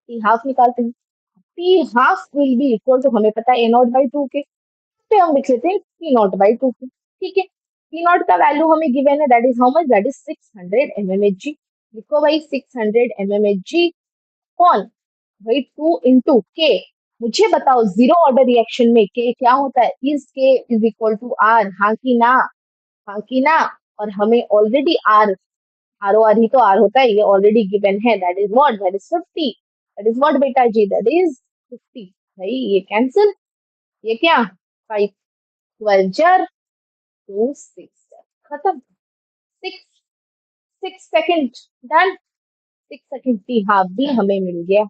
Speaker 1: टी हाफ निकालते हैं। T half will be equal to, हमें पता है A0/2 के, पे हम लिख लेते हैं P0/2 के, ठीक है। P0 का वैल्यू हमें गिवन है, that is how much, that is 600 mmHg। लिखो भाई 600 mmHg। कौन? भाई 2 इंटू के। मुझे बताओ जीरो ऑर्डर रिएक्शन में के क्या होता है, इज के इज इक्वल टू आर, हाँ की ना? हाँ की ना? और हमें already R, R O R ही तो आर होता है, ये ऑलरेडी गिवन है, that is what, that is 50। That is what बेटा जी, दैट इज 50। भाई ये कैंसिल, ये क्या, 5 12 jar 2 6, खत्म। 6 6 second, done. 6 second T half भी हमें मिल गया,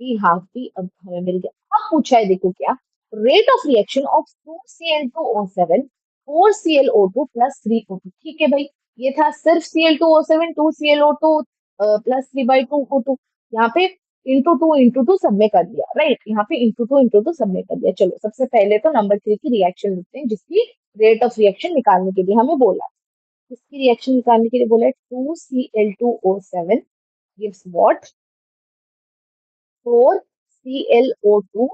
Speaker 1: टी हाफ भी अब हमें मिल गया। अब पूछा है, देखो क्या, rate of reaction of 2Cl2O7 4Cl O2 plus 3O2। ठीक है भाई, ये था सिर्फ Cl2O7 2Cl O2 plus 3/2O2। यहाँ पे इंटू टू सब में कर दिया, राइट, यहाँ पे इंटू टू सब में कर दिया। चलो सबसे पहले तो नंबर 3 की रिएक्शन लिखते हैं, जिसकी रेट ऑफ रिएक्शन निकालने के लिए हमें बोला है। इसकी रिएक्शन निकालने के लिए बोला है 2Cl2O7 gives what, 4Cl O2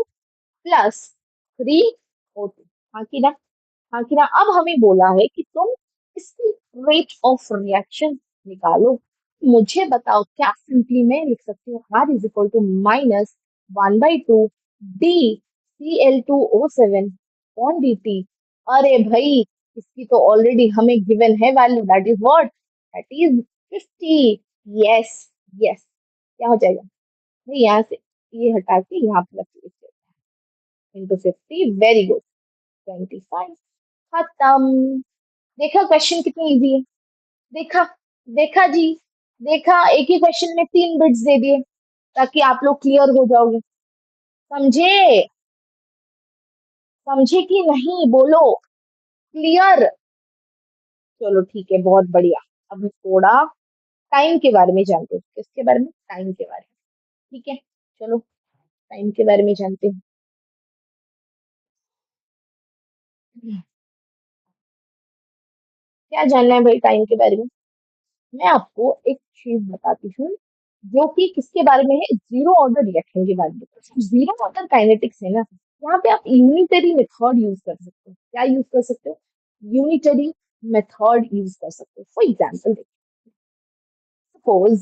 Speaker 1: plus 3O2। हाँ की ना? हाँ कि ना? अब हमें बोला है कि तुम इसकी रेट ऑफ रिएक्शन निकालो। मुझे बताओ, क्या सिंपली मैं लिख सकती हूँ R is equal to -1/2 DCl2O7 on dt। अरे भाई, इसकी तो ऑलरेडी हमें गिवन है value, that is what, that is 50। Yes, yes, क्या हो जाएगा भाई, यहाँ से ये हटा के यहाँ प्लस इंटू 50, वेरी गुड, 25, खत्म। देखा क्वेश्चन कितनी इजी है? देखा, देखा जी, देखा, एक ही क्वेश्चन में 3 बिट्स दे दिए, ताकि आप लोग क्लियर हो जाओगे। समझे? समझे कि नहीं, बोलो, क्लियर? चलो ठीक है, बहुत बढ़िया। अब थोड़ा टाइम के बारे में जानते हैं, किसके बारे में, टाइम के बारे में, ठीक है। चलो टाइम के बारे में जानते हैं। क्या जानना है भाई टाइम के बारे में? मैं आपको एक चीज बताती हूँ, जो कि किसके बारे में है, जीरो ऑर्डर रिएक्शन के बारे में। जीरो ऑर्डर काइनेटिक्स है ना, यहाँ पे आप यूनिटरी मेथड यूज कर सकते हो। क्या यूज कर सकते हो? यूनिटरी मेथड यूज कर सकते हो। फॉर एग्जाम्पल, सपोज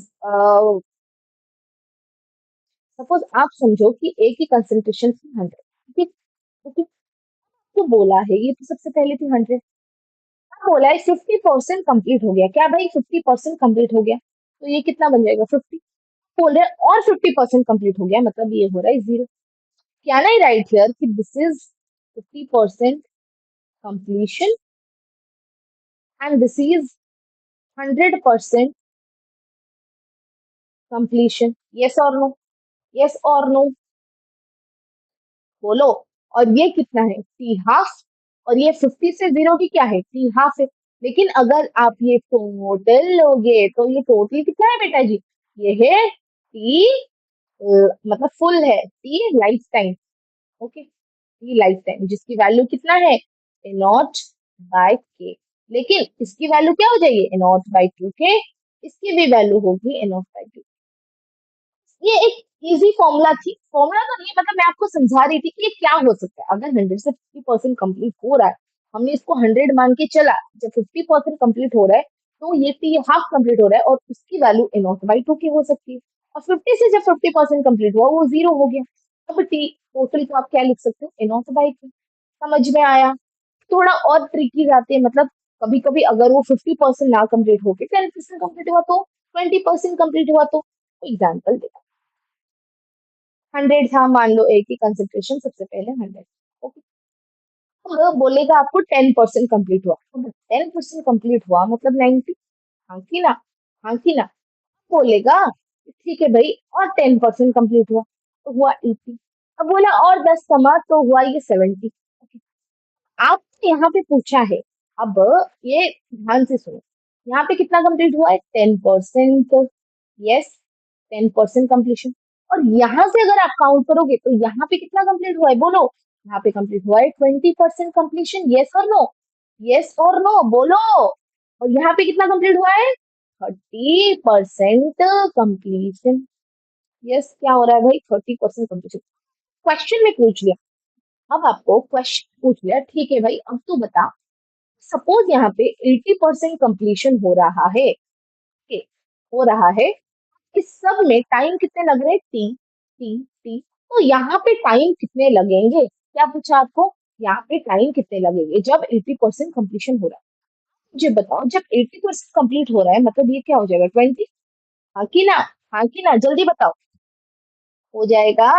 Speaker 1: सपोज आप समझो कि ए की कंसेंट्रेशन थी 100, ठीक है, ठीक, तो बोला है, ये तो सबसे पहले थी 100, बोला है 50% कंप्लीट हो गया, क्या भाई 50% कंप्लीट हो गया, तो ये कितना बन जाएगा, 50। बोल रहे हैं और 50% कंप्लीट हो गया, मतलब ये हो रहा है 0। कैन आई राइट हियर कि this is 50% completion and this is 100% completion? yes or no? yes or no? बोलो। और ये कितना है, टी हाफ, और ये 50 से 0 की क्या है, टी हाफ है। लेकिन अगर आप ये टोटल लोगे, तो ये टोटल कितना है बेटा जी, ये है टी मतलब फुल है, T life time. Okay, T life time जिसकी वैल्यू कितना है, ए नॉट बाय के। लेकिन इसकी वैल्यू क्या हो जाएगी, ए नॉट बाय टू के। इसकी भी वैल्यू होगी ए नॉट बाय टू। ये एक इजी फॉर्मूला थी, फॉर्मूला तो नहीं मतलब मैं आपको समझा रही थी कि ये क्या हो सकता है अगर 100 से 50% कंप्लीट हो रहा है। हमने इसको 100 मान के चला, जब 50% कंप्लीट हो रहा है तो ये टी हाफ कंप्लीट हो रहा है और उसकी value A naught by to की हो सकती है। और 50 से जब 50% कंप्लीट हुआ वो जीरो हो गया। अब टी टोटल को आप क्या लिख सकते हो, ए नॉट बाई टू। समझ में आया। थोड़ा और ट्रिकी जाते हैं, मतलब कभी कभी अगर वो 50% ना कंप्लीट होके 10% कंप्लीट हुआ तो, 20% कंप्लीट हुआ तो। एग्जाम्पल, 100 था मान लो, एक ही कंसेंट्रेशन सबसे पहले 100। ओके, तो बोलेगा आपको 10% कंप्लीट हुआ, 10% कंप्लीट हुआ मतलब 90। हाँ की ना, हाँ की ना। बोलेगा ठीक है भाई, और 10% कंप्लीट हुआ तो हुआ 80। अब बोला और 10 कमा तो हुआ ये 70। आपने यहाँ पे पूछा है, अब ये ध्यान से सुनो, यहाँ पे कितना कंप्लीट हुआ है, 10%। Yes, 10% completion. और यहाँ से अगर आप काउंट करोगे तो यहाँ पे कितना कंप्लीट हुआ है, बोलो। यहाँ पे कंप्लीट हुआ है 20% कंप्लीशन। यस और नो, यस और नो बोलो। और यहाँ पे कितना कंप्लीट हुआ है, 30% कंप्लीशन। यस, क्या हो रहा है भाई, 30% कंप्लीशन। क्वेश्चन में पूछ लिया, अब आपको क्वेश्चन पूछ लिया, ठीक है भाई अब तू बता, सपोज यहाँ पे 80% कंप्लीशन हो रहा है, okay, हो रहा है, इस सब में टाइम कितने लग रहे हैं, टी टी टी। तो यहाँ पे टाइम कितने लगेंगे, क्या पूछा आपको, यहाँ पे टाइम कितने लगेंगे जब 80% कंप्लीशन हो रहा है। मुझे बताओ, जब 80% कंप्लीट हो रहा है मतलब ये क्या हो जाएगा, 20। हाँ की ना, हाँ की ना, जल्दी बताओ। हो जाएगा,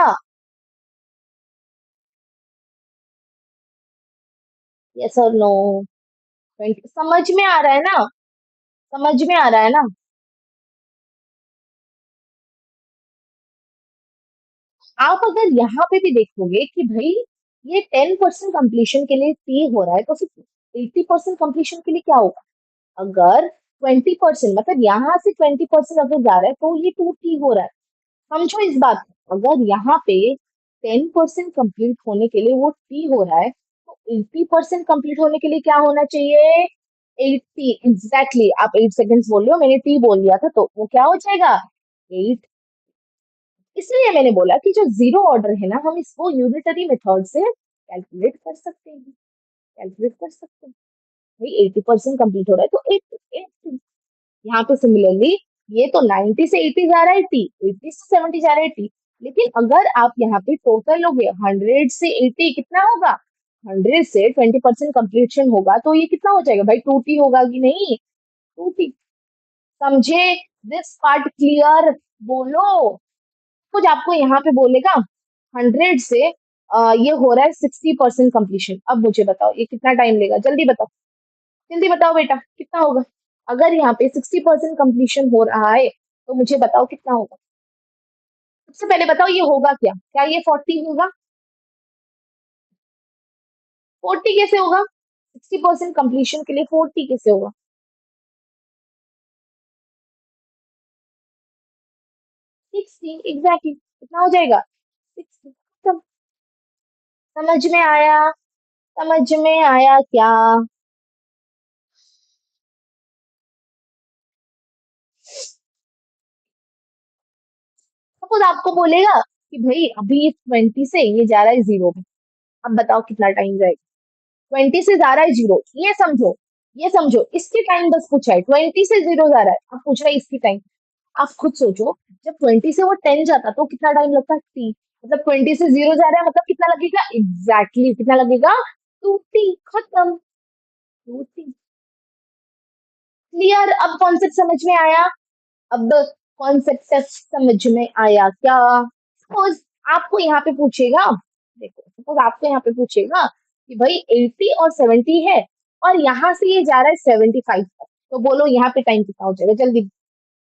Speaker 1: यस और नो। 20 समझ में आ रहा है ना, समझ में आ रहा है ना। आप अगर यहाँ पे भी देखोगे कि भाई ये 10% कंप्लीशन के लिए टी हो रहा है तो फिर 80% कंप्लीशन के लिए क्या होगा, अगर 20% मतलब यहाँ से 20% अगर जा रहा है तो ये 2 टी हो रहा है। समझो इस बात को। अगर यहाँ पे 10% कंप्लीट होने के लिए वो टी हो रहा है तो 80% कंप्लीट होने के लिए क्या होना चाहिए, 80। एग्जैक्टली, आप 8 सेकेंड्स बोल रहे हो, मैंने टी बोल दिया था तो वो क्या हो जाएगा, 8। इसलिए मैंने बोला कि जो जीरो ऑर्डर है ना, हम इसको यूनिटरी मेथड से कैलकुलेट कर सकते हैं, कैलकुलेट कर सकते हैं। भाई 80% कंप्लीट हो रहा है तो एट एट। यहाँ पे सिमिलरली ये तो 90 से 80 जा रहा है टी, 80 से 70 जा रहा है टी। लेकिन अगर आप यहाँ पे टोटल लोगे 100 से 80 कितना होगा, 100 से 20% कंप्लीशन होगा तो ये कितना हो जाएगा भाई, 2 टी होगा कि नहीं, 2 टी। समझे, दिस पार्ट क्लियर, बोलो। कुछ आपको यहाँ पे बोलेगा 100 से ये हो रहा है 60% कंप्लीशन। अब मुझे बताओ ये कितना टाइम लेगा, जल्दी बताओ, जल्दी बताओ बेटा कितना होगा। अगर यहाँ पे 60% कंप्लीशन हो रहा है तो मुझे बताओ कितना होगा। सबसे पहले बताओ ये होगा क्या, क्या ये 40 होगा, 40 कैसे होगा, 60% कंप्लीशन के लिए 40 कैसे होगा। 60 एग्जैक्टली कितना हो जाएगा, 60। समझ में आया, समझ में आया क्या। सपोज आपको बोलेगा कि भाई अभी 20 से ये जा रहा है जीरो में, अब बताओ कितना टाइम जाएगा। 20 से जा रहा है जीरो, ये समझो, ये समझो इसकी टाइम बस पूछा है, 20 से जीरो जा रहा है अब पूछ रहा है इसकी टाइम। आप खुद सोचो, जब 20 से वो 10 जाता तो कितना टाइम लगता, टी। मतलब 20 से जीरो जा रहा है मतलब कितना लगेगा, एग्जैक्टली कितना लगेगा, 2 टी। खत्म, 2 टी। क्लियर, अब कॉन्सेप्ट समझ में आया, अब कॉन्सेप्ट समझ में आया क्या। सपोज आपको यहाँ पे पूछेगा, देखो सपोज आपको यहाँ पे पूछेगा कि भाई 80 और 70 है और यहाँ से ये जा रहा है 75 तक, तो बोलो यहाँ पे टाइम कितना हो जाएगा, जल्दी।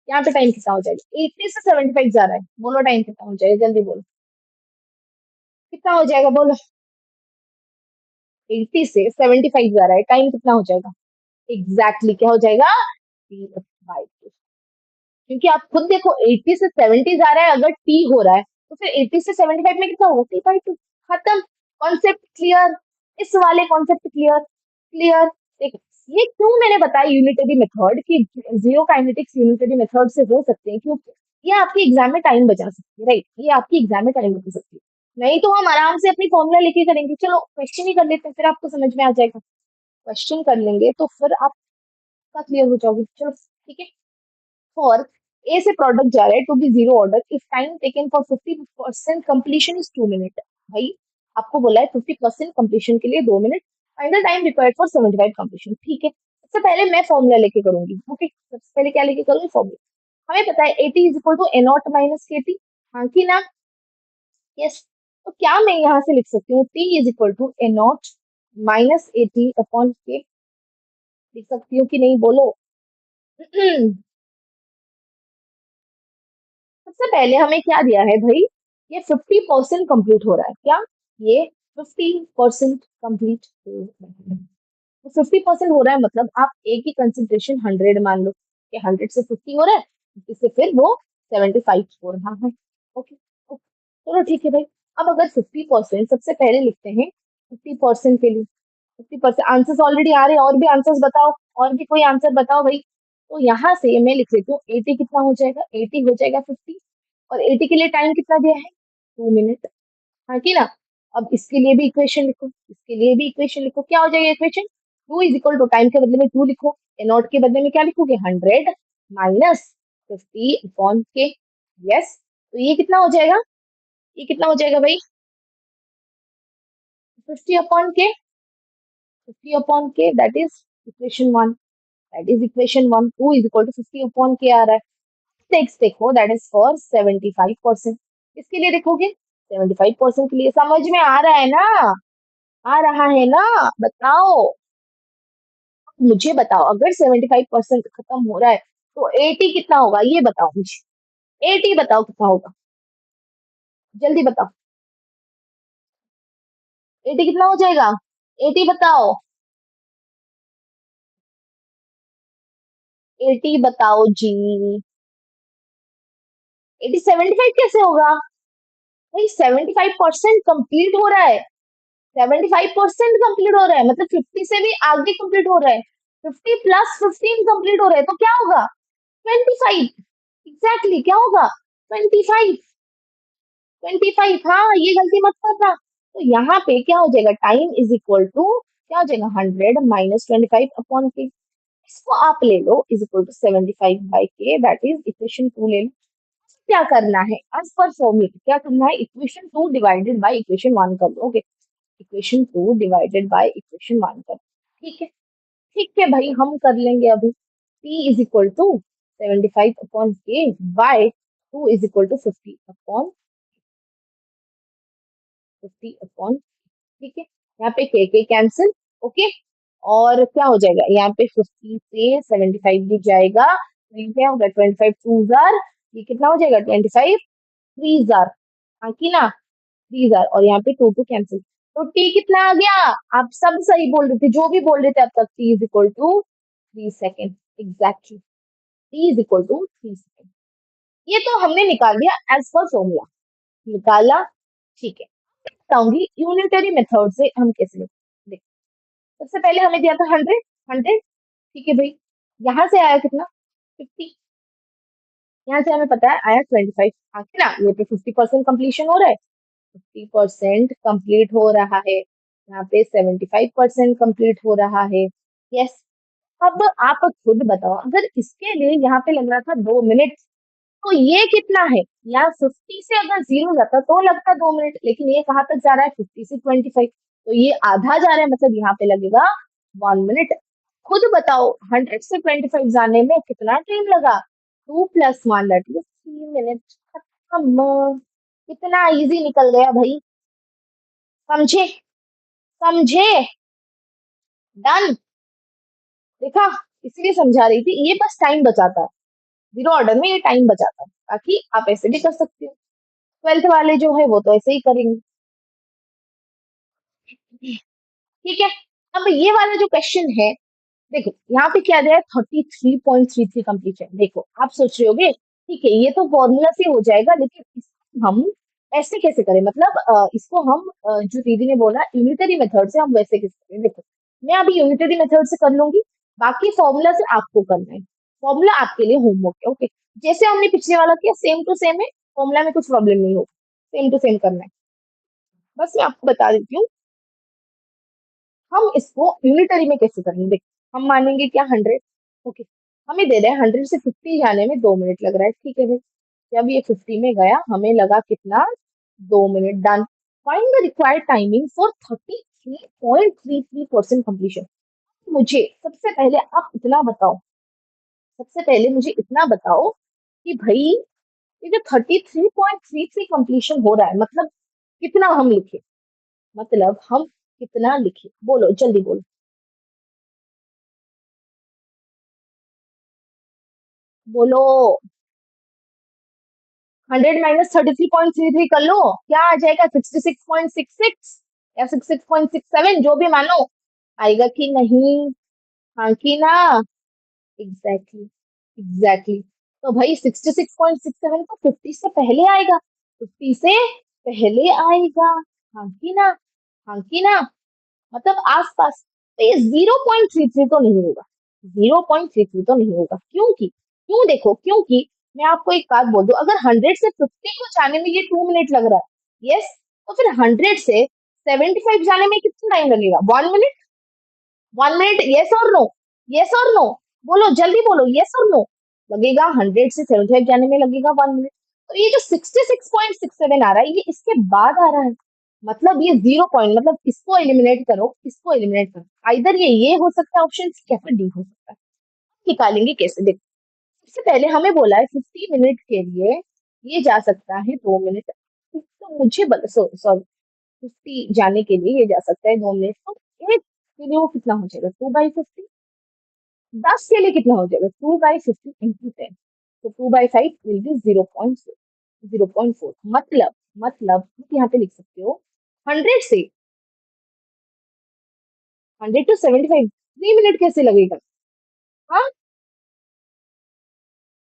Speaker 1: यहाँ पे टाइम कितना हो जाएगा, 80 से 75 जा रहा है, बोलो टाइम कितना हो जाएगा, जल्दी बोलो कितना हो जाएगा, बोलो। 80 से 75 जा रहा है, टाइम कितना हो जाएगा, एग्जैक्टली क्या हो जाएगा, 3/2। क्योंकि आप खुद देखो 80 से 70 जा रहा है, अगर टी हो रहा है तो फिर 80 से 75 में कितना होगा, T/2। खत्म, कॉन्सेप्ट क्लियर। इस वाले कॉन्सेप्ट क्लियर क्लियर। देखो, ये क्यों मैंने बताया यूनिटरी मेथड कि जीरो काइनेटिक्स यूनिटरी मेथड से हो सकते हैं, क्योंकि ये आपके एग्जाम में टाइम बचा सकती है, राइट, ये आपकी एग्जाम में टाइम बचा सकती है। नहीं तो हम आराम से अपनी फॉर्मूला लेके करेंगे, चलो क्वेश्चन ही कर लेते हैं, फिर आपको समझ में आ जाएगा। क्वेश्चन कर लेंगे तो फिर आपका क्लियर हो जाओगे, चलो ठीक है। और ए से प्रोडक्ट जा रहा है to be zero order if time taken for 50% completion is 2 minute. भाई आपको बोला है 50% कंप्लीशन के लिए 2 minute, final time required for 75 completion, ठीक है। सबसे पहले मैं फॉर्मूला लेके करूंगी, ओके, सबसे पहले क्या लेके करूंगी, फॉर्मूला। हमें पता है A T is equal to A not minus K T, हाँ कि ना, यस। तो क्या मैं यहाँ से लिख सकती हूँ, T is equal to A not minus A T upon K, लिख सकती हूँ कि नहीं, बोलो। सबसे पहले हमें क्या दिया है भाई, ये 50% कंप्लीट हो रहा है, क्या ये 50% कंप्लीट हो रहा है। तो 50% हो रहा है मतलब आप एक ही कंसेंट्रेशन 100 मान लो कि 100 से 50 हो रहा है, 50 से फिर वो 75 हो रहा है, ओके ओके। चलो ठीक है भाई। अब अगर 50%, सबसे पहले लिखते हैं 50% के लिए, 50% आंसर्स ऑलरेडी आ रहे हैं, और भी आंसर्स बताओ, और भी कोई आंसर बताओ भाई। तो यहाँ से मैं लिख लेती हूँ 80 कितना हो जाएगा, 80 हो जाएगा 50, और 80 के लिए टाइम कितना दिया है, 2 मिनट, हाँ कि ना। अब इसके लिए भी इक्वेशन लिखो, इसके लिए भी इक्वेशन लिखो, क्या हो जाएगा equation, two is equal to time के बदले में टू लिखो, ए नॉट के बदले में क्या लिखोगे, 100 माइनस 50 अपॉन के, यस। तो ये कितना हो जाएगा, ये कितना हो जाएगा भाई, 50 अपॉन के, 50 upon K that is equation one, that is equation one, two is equal to 50 upon K आ रहा है। नेक्स्ट देखो, दैट इज फॉर 75%, इसके लिए देखोगे 75% के लिए, समझ में आ रहा है ना, आ रहा है ना, बताओ, मुझे बताओ, अगर 75% खत्म हो रहा है तो 80 कितना होगा, ये बताओ मुझे, 80 बताओ कितना होगा, जल्दी बताओ, 80 कितना हो जाएगा, 80 बताओ, 80 बताओ जी। 80 75 कैसे होगा भाई, 75% कंप्लीट हो रहा है, 75% कंप्लीट हो रहा है मतलब 50 से भी आगे कंप्लीट हो रहा है, 50 प्लस 15 कंप्लीट हो रहा है, तो क्या होगा, 25, एग्जैक्टली क्या होगा, 25, 25, हाँ ये गलती मत करना। तो यहाँ पे क्या हो जाएगा, टाइम इज इक्वल टू क्या हो जाएगा, 100 माइनस 25 अपॉन के, इसको आप ले लो इज इक्वल टू 75 बाई के, दैट इज इक्वेशन टू ले लो। क्या करना है, एज पर फॉर्मूला क्या करना है, equation two divided by equation one कर लो, okay, equation two divided by equation one कर, ठीक है। ठीक है भाई, हम कर लेंगे अभी, p is equal to 75 upon K by two is equal to 50 upon ठीक है। यहाँ पे के कैंसिल, ओके। और क्या हो जाएगा, यहाँ पे 50 से 75 भी जाएगा, तो ये क्या होगा, 25 टू जार, ये कितना हो जाएगा, 25 थ्री जार, हाँ की ना, 3 जार, और यहाँ पे टू टू कैंसिल, तो टी कितना आ गया, आप सब सही बोल रहे थे, जो भी बोल रहे थे अब तक, T is equal to 3 second, exactly, T is equal to 3 second. ये तो हमने निकाल दिया एज पर फॉर्मूला, निकाला, ठीक है। बताऊंगी यूनिटरी मेथड से हम कैसे लिखते, सबसे पहले हमें दिया था 100, 100, ठीक है भाई, यहाँ से आया कितना, 50, यहाँ से हमें पता है आया 25, आखिर ना, ये पे 50% कंप्लीशन हो रहा है, 50% कंप्लीट हो रहा है, यहाँ पे 75% कंप्लीट हो रहा है, यस। अब आप खुद बताओ, अगर इसके लिए यहाँ पे लग रहा था 2 मिनट, तो ये कितना है, यहाँ 50 से अगर जीरो जाता तो लगता 2 मिनट, लेकिन ये कहाँ तक जा रहा है, 50 से 25, तो ये आधा जा रहा है, मतलब यहाँ पे लगेगा 1 मिनट। खुद बताओ 100 से 25 जाने में कितना टाइम लगा, 2 + 1 दैट इज 3 मिनट, खत्म। कितना इजी निकल गया भाई, समझे, समझे, डन, देखा, इसलिए समझा रही थी, ये बस टाइम बचाता है, जीरो ऑर्डर में ये टाइम बचाता है, ताकि आप ऐसे भी कर सकते हो, 12th वाले जो है वो तो ऐसे ही करेंगे, ठीक है। अब ये वाला जो क्वेश्चन है, देखो यहाँ पे क्या दिया है, 33.33 कंप्लीशन। देखो आप सोच रहे होगे ठीक है ये तो फॉर्मूला से हो जाएगा, लेकिन इसको हम ऐसे कैसे करें, मतलब इसको हम जो दीदी ने बोला यूनिटरी मेथड से हम वैसे कैसे करें। देखो मैं अभी यूनिटरी मेथड से कर लूंगी, बाकी फॉर्मूला से आपको करना है। फॉर्मूला आपके लिए होमवर्क है, ओके। जैसे हमने पिछले वाला किया सेम टू सेम है, फॉर्मूला में कुछ प्रॉब्लम नहीं होगा, सेम टू सेम करना है। बस मैं आपको बता देती हूँ हम इसको यूनिटरी में कैसे करेंगे। देखो हम मानेंगे क्या 100, ओके। हमें दे रहे हैं 100 से 50 जाने में 2 मिनट लग रहा है, ठीक है भाई। जब ये 50 में गया हमें लगा कितना, 2 minute. Done. Find the required timing for 33.33% completion. मुझे सबसे पहले आप इतना बताओ, सबसे पहले मुझे इतना बताओ कि भाई ये जो 33.33 कंप्लीशन हो रहा है मतलब कितना हम लिखे, मतलब हम कितना लिखे, बोलो जल्दी बोलो। बोलो। 100 - 33.33 कर लो, क्या आ जाएगा, 66.66 या 66.67, जो भी मानो। आएगा कि नहीं? हाँ कि ना? Exactly exactly. तो भाई 66.67 तो 50 से पहले आएगा, 50 से पहले आएगा। हाँ कि ना? हाँ कि ना? मतलब आसपास। तो ये 0.33 तो नहीं होगा, 0.33 तो नहीं होगा, क्योंकि क्यों देखो, क्योंकि मैं आपको एक बात बोल दूं, अगर 100 से 50 को जाने में ये 2 मिनट लग रहा है, यस, तो फिर 100 से 75 जाने में कितना टाइम लगेगा, 1 मिनट। 1 मिनट, यस और नो? यस और नो? बोलो जल्दी बोलो, यस और नो? लगेगा, 100 से 75 जाने में लगेगा 1 मिनट। तो ये जो 66.67 आ रहा है ये इसके बाद आ रहा है, मतलब ये 0 पॉइंट, मतलब इसको एलिमिनेट करो, इसको एलिमिनेट करो, आइदर ये हो सकता है ऑप्शन, या फिर डी हो सकता है। निकालेंगे कैसे, देखो। सबसे पहले हमें बोला है 50 मिनट के लिए ये जा सकता है 2 मिनट, तो मुझे सॉरी सॉरी, 50 जाने के लिए ये जा सकता है 2 मिनट, तो एक के लिए वो कितना हो जाएगा, 2/50। 10 के लिए कितना हो जाएगा, 2/50 × 10, तो 2/5 विल बी 0.4, 0.4। मतलब आप यहाँ पे लिख सकते हो 100 से 100 टू 75, 3 मिनट कैसे लगेगा? हाँ,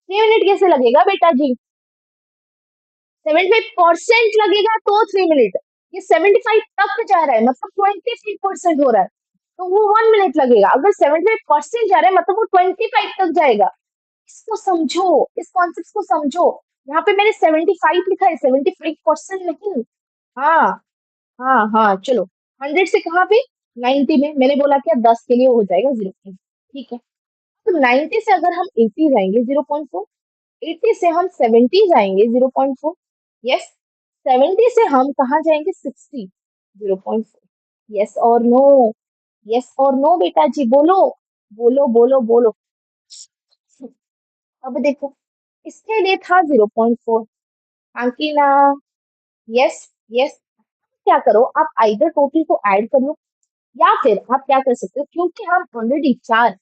Speaker 1: 3 मिनट कैसे लगेगा बेटा जी? 75% लगेगा तो 3 मिनट, ये 75 तक जा रहा है मतलब 25% हो रहा है, तो वो 1 मिनट लगेगा। अगर 75% जा रहा है मतलब वो 25 तक जाएगा। इसको समझो, इस कॉन्सेप्ट को समझो। यहाँ पे मैंने 75 लिखा है, 75% नहीं। हाँ हाँ हाँ, चलो। 100 से कहाँ पे, 90 में मैंने बोला क्या, 10 के लिए हो जाएगा 0, ठीक है। तो 90 से अगर हम 80 जाएंगे 0.4, 80 से हम 70 जाएंगे 0.4, यस। 70 से हम कहाँ जाएंगे, 60, 0.4। यस और नो? यस और नो बेटा जी, बोलो बोलो बोलो बोलो। अब देखो इसके लिए था 0.4, हाँ कि ना? Yes yes. क्या करो आप, आइदर टोटल को ऐड कर लो, या फिर आप क्या कर सकते हो, क्योंकि हम ऑलरेडी चार,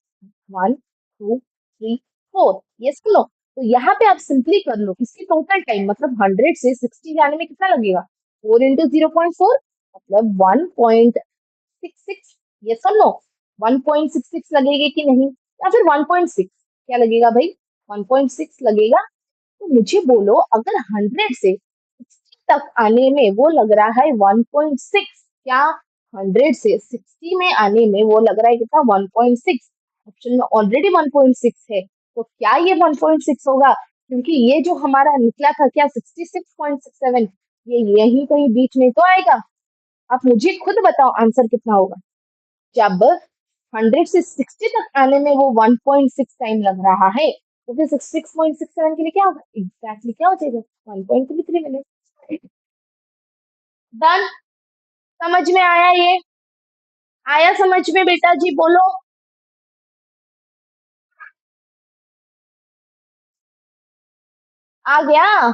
Speaker 1: 1 2 3 4, ये सुनो, तो यहाँ पे आप सिंपली कर लो इसकी टोटल टाइम, मतलब 100 से 60 जाने में कितना लगेगा, 4 × 0.4, मतलब 1.66। ये सुन लो, 1.66 लगेगी कि नहीं, या फिर 1.6, क्या लगेगा भाई, 1.6 लगेगा। तो मुझे बोलो अगर 100 से 60 तक आने में वो लग रहा है 1.6, क्या 100 से 60 में आने में वो लग रहा है कितना, 1.6? ऑप्शन में ऑलरेडी 1.6 है, तो क्या ये 1.6 होगा, क्योंकि ये जो हमारा निकला था क्या 66.67, ये यही कहीं बीच में तो आएगा। आप मुझे खुद बताओ आंसर कितना होगा, जब 100 से 60 तक आने में वो 1.6 टाइम लग रहा है, तो फिर 66.67 के लिए क्या होगा, एग्जैक्टली क्या हो जाएगा, 1.33 मिनट। डन। समझ में आया ये? आया समझ में बेटा जी, बोलो। आ गया।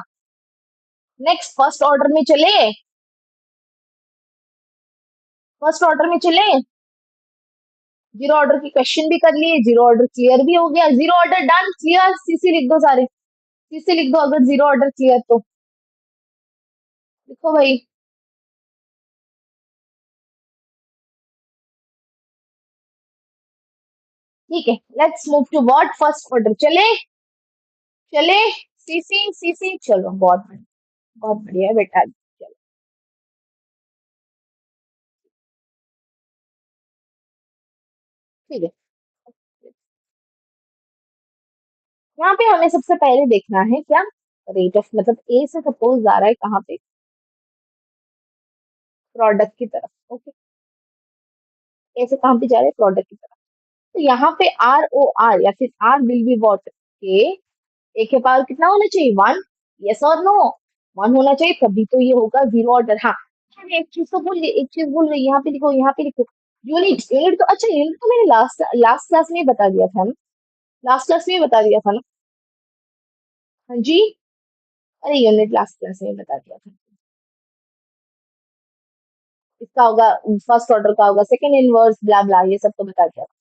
Speaker 1: नेक्स्ट फर्स्ट ऑर्डर में चले, फर्स्ट ऑर्डर में चले। जीरो ऑर्डर की क्वेश्चन भी कर लिए, जीरो ऑर्डर क्लियर भी हो गया, zero order done clear, CC लिख दो सारे, सीसी लिख दो अगर जीरो ऑर्डर क्लियर तो। लिखो भाई। ठीक है, let's move to what, first order. चले चले, सीसी सीसी, चलो बहुत बढ़िया बेटा, चलो ठीक है। यहाँ पे हमें सबसे पहले देखना है क्या, रेट ऑफ, मतलब ए से सपोज जा रहा है कहाँ पे, प्रोडक्ट की तरफ। ओके, ए से कहाँ पे जा रहा है, प्रोडक्ट की तरफ। तो यहाँ पे आर ओ आर या फिर आर विल बी वॉट के, ए के पावर कितना होना चाहिए, वन। यस और नो, वन होना चाहिए, तभी तो ये होगा जीरो ऑर्डर। हाँ, अरे एक चीज तो भूल गई, एक चीज भूल गई, यहाँ पे लिखो, यहाँ पे लिखो। यूनिट, यूनिट तो अच्छा, यूनिट तो मैंने लास्ट लास्ट क्लास में ही बता दिया था ना, लास्ट क्लास में ही बता दिया था ना। हाँ जी, अरे यूनिट लास्ट क्लास में ही बता दिया था। इसका होगा फर्स्ट ऑर्डर का होगा सेकंड इनवर्स, ब्ला ब्ला, ये सब तो बता दिया था।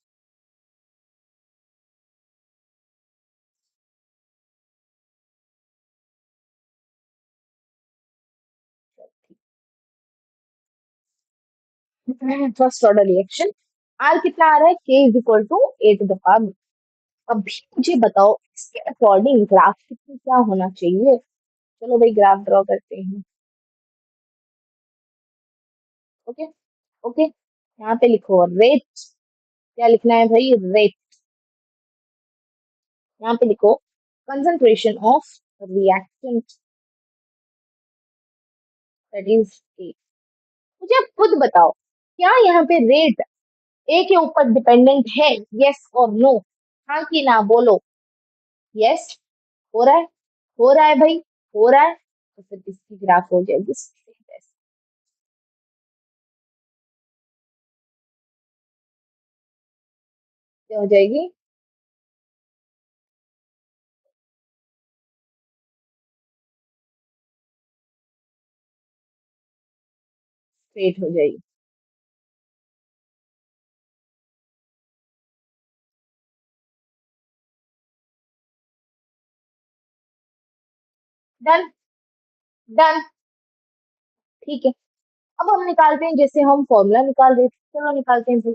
Speaker 1: फर्स्ट ऑर्डर रिएक्शन, आर कितना आ रहा है, K is equal to A to the power. अभी मुझे बताओ इसके अकॉर्डिंग ग्राफ कितना क्या होना चाहिए। चलो भाई ग्राफ ड्रॉ करते हैं। ओके, ओके, यहाँ पे लिखो रेट, क्या लिखना है भाई, रेट। यहाँ पे लिखो concentration of reactant, that is ए। मुझे आप खुद बताओ, क्या यहाँ पे रेट ए के ऊपर डिपेंडेंट है, यस और नो, हाँ कि ना, बोलो। यस, हो रहा है, हो रहा है भाई, हो रहा है, तो फिर इसकी ग्राफ हो जाएगी straight, ऐसे क्या हो जाएगी, स्ट्रेट हो जाएगी। डन, डन, ठीक है। अब हम निकालते हैं, जैसे हम फॉर्मूला निकाल रहे थे, चलो निकालते हैं फिर।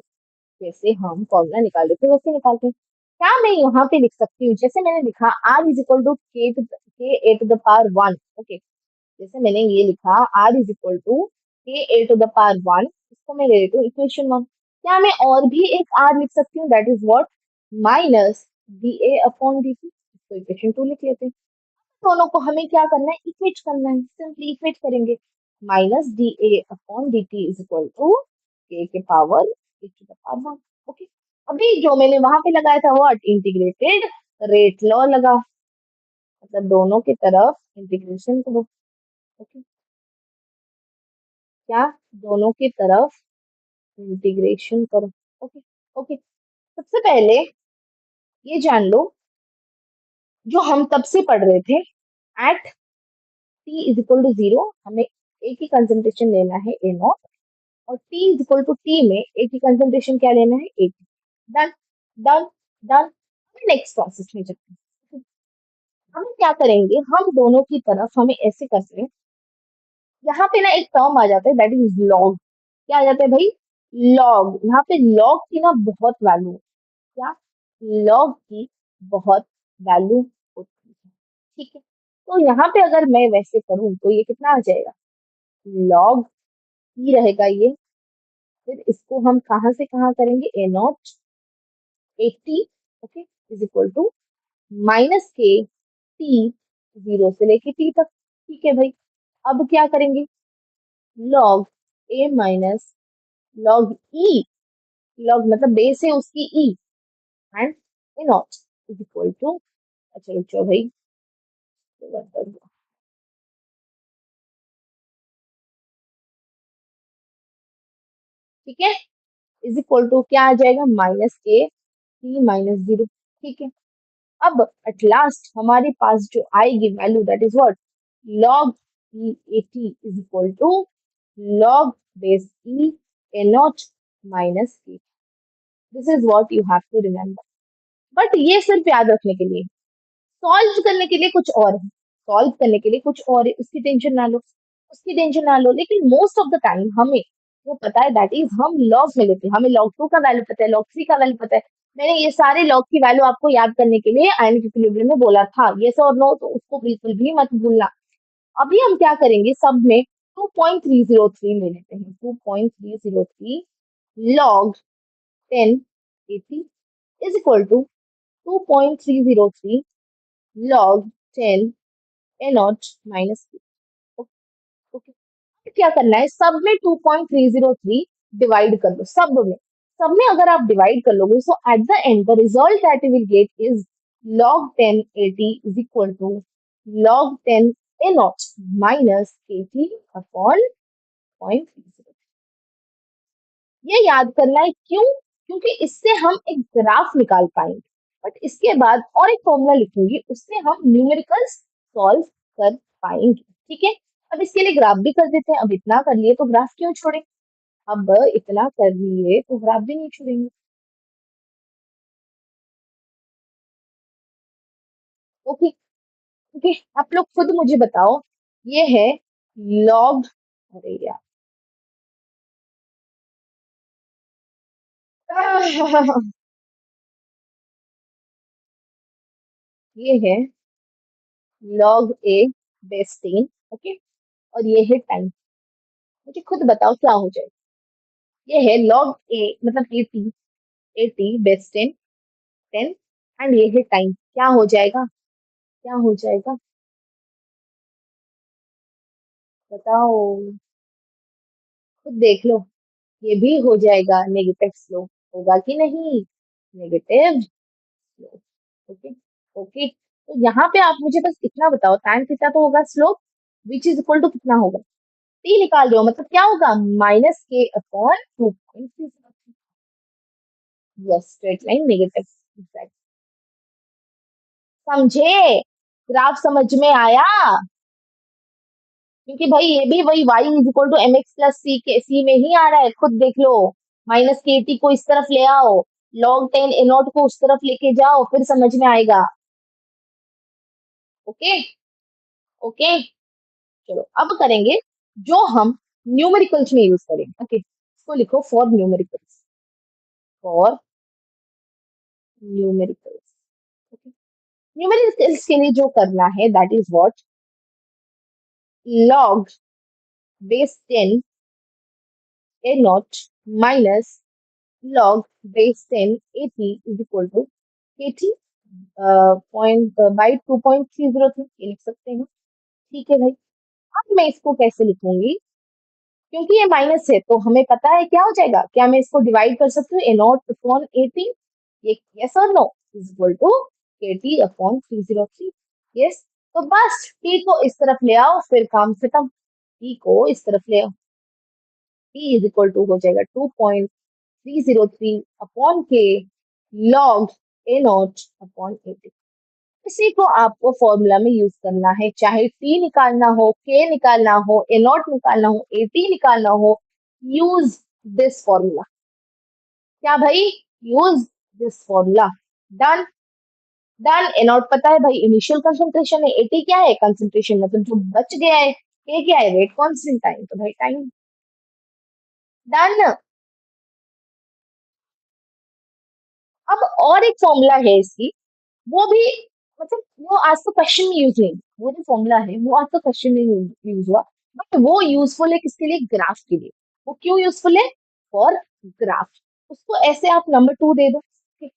Speaker 1: जैसे हम फॉर्मूला निकाल रहे थे वैसे निकालते हैं। क्या मैं यहाँ पे लिख सकती हूँ, जैसे मैंने लिखा R is equal to K A to the power one. Okay, जैसे मैंने ये लिखा R is equal to K A to the power one, इसको मैं ले लेती हूँ इक्वेशन वन। क्या मैं और भी एक आर लिख सकती हूँ, that is what, minus D A upon D T, इसको इक्वेशन टू लिख लेते हैं। दोनों को हमें क्या करना है, इक्वेट करना है, सिंपली इक्वेट करेंगे। Minus D A upon D T is equal to K power A to the power one. Okay, अभी जो मैंने वहां पे लगाया था व्हाट, इंटीग्रेटेड रेट लॉ लगा, मतलब दोनों की तरफ इंटीग्रेशन करो। ओके, क्या, दोनों की तरफ इंटीग्रेशन करो। ओके, ओके, सबसे पहले ये जान लो, जो हम तब से पढ़ रहे थे, at T is equal to zero हमें एक ही कंसंट्रेशन लेना है ए नॉट, और T is equal to T में ए की कंसंट्रेशन क्या लेना है, A T. Done, done, done. Next process में चलते हैं। हम क्या करेंगे, हम दोनों की तरफ हमें ऐसे करते हैं, यहाँ पे ना एक टर्म आ जाता है, दैट इज लॉग। क्या आ जाता है भाई, लॉग। यहाँ पे लॉग की ना बहुत वैल्यू, क्या, लॉग की बहुत वैल्यू होती है। ठीक है, तो यहाँ पे अगर मैं वैसे करूँ तो ये कितना आ जाएगा, लॉग ही रहेगा ये। फिर इसको हम कहाँ से कहाँ करेंगे, A naught 80, okay, is equal to minus K T, zero से लेके टी तक। ठीक है भाई, अब क्या करेंगे, log A minus log E, log मतलब बेस है उसकी E, and A not is equal to, अच्छा रुको भाई, ठीक है, इज इक्वल टू क्या आ जाएगा, minus K T minus zero. ठीक है, अब एट लास्ट हमारे पास जो आएगी value, that is what, log e at is equal to log base e a naught minus e। This is what you have to remember. But ये सिर्फ याद रखने के लिए, सॉल्व करने के लिए कुछ और है, सॉल्व करने के लिए कुछ और है, उसकी टेंशन ना लो, उसकी टेंशन ना लो। लेकिन मोस्ट ऑफ द टाइम हमें वो पता है, दैट इज हम लॉग में लेते हैं, हमें लॉग टू का वैल्यू पता है, लॉग थ्री का वैल्यू पता है, मैंने ये सारे लॉग की वैल्यू आपको याद करने के लिए आयनिक इक्विलिब्रियम में बोला था, यस और नो, तो उसको बिल्कुल भी मत भूलना। अभी हम क्या करेंगे, सब में 2.303 ले लेते हैं, 2.303 log 10 80 is equal to 2.303 log 10 a naught minus 2। Okay, क्या करना है, सब में 2.303 डिवाइड कर दो, सब में अगर आप डिवाइड कर लोगे, so at the end the result that you will get is log 10 80 is equal to log 10 a naught minus 80 upon 0.30। ये याद करना है, क्यों? क्योंकि इससे हम एक ग्राफ निकाल पाएंगे, बट इसके बाद और एक फॉर्मूला लिखूंगी, उससे हम न्यूमेरिकल्स सॉल्व कर पाएंगे। ठीक है, अब इसके लिए ग्राफ भी कर देते हैं। अब इतना कर लिए तो ग्राफ क्यों छोड़े, अब इतना कर लिए तो ग्राफ भी नहीं छोड़ेंगे। ओके, ओके, आप लोग खुद मुझे बताओ, ये है लॉग, अरे यार ये है log a बेस 10। ओके, और ये है टाइम। मुझे खुद बताओ क्या हो जाएगा। ये है log a मतलब 80, 80 बेस 10, 10, एंड ये है टाइम, क्या हो जाएगा, क्या हो जाएगा, बताओ, खुद देख लो। ये भी हो जाएगा नेगेटिव स्लोप, होगा कि नहीं, नेगेटिव स्लोप। ओके, ओके, तो यहाँ पे आप मुझे बस इतना बताओ, tan थीटा तो होगा slope, which is equal to कितना होगा, टी निकाल रहे हो, मतलब क्या होगा, minus K upon 2.3। Yes, straight line negative, exact, समझे, ग्राफ समझ में आया, क्योंकि भाई ये भी वही y is equal to M X plus C के सी में ही आ रहा है, खुद देख लो। माइनस के टी को इस तरफ ले आओ, log 10 ए नॉट को उस तरफ लेके जाओ, फिर समझ में आएगा। ओके, ओके, चलो अब करेंगे जो हम न्यूमेरिकल्स में यूज करेंगे। ओके, इसको लिखो for numericals, for numericals. Okay, numericals के लिए जो करना है that is what, log base 10 A not minus log base 10 80 is equal to 80 point by 2.303, ये लिख सकते हैं। ठीक है भाई, अब मैं इसको कैसे लिखूंगी, क्योंकि ये माइनस है तो हमें पता है क्या हो जाएगा, क्या मैं इसको डिवाइड कर सकती हूँ, ए नॉट अपॉन 80, ये यस और no, is equal to 80 upon 303। Yes, तो बस टी को इस तरफ ले आओ, फिर काम खत्म, टी को इस तरफ ले आओ, टी इज इक्वल टू हो जाएगा 2.303 upon K log A naught upon 80। इसी को आपको फॉर्मूला में यूज करना है, चाहे टी निकालना हो, के निकालना हो, ए नॉट निकालना हो, ए टी निकालना हो, यूज दिस फॉर्मूला। क्या भाई, use this formula. Done, done, A not पता है भाई इनिशियल कंसंट्रेशन है, ए टी क्या है, कंसंट्रेशन मतलब जो बच गया है, के क्या है, रेट कांस्टेंट, टाइम तो भाई टाइम। डन, अब और एक फॉर्मूला है इसकी, वो भी मतलब वो आज तो क्वेश्चन में यूज नहीं, वो जो फॉर्मूला है वो आज तो क्वेश्चन में यूज हुआ, बट वो यूजफुल है किसके लिए, ग्राफ के लिए। वो क्यों यूजफुल है, फॉर ग्राफ। उसको ऐसे आप नंबर 2 दे दो, ठीक?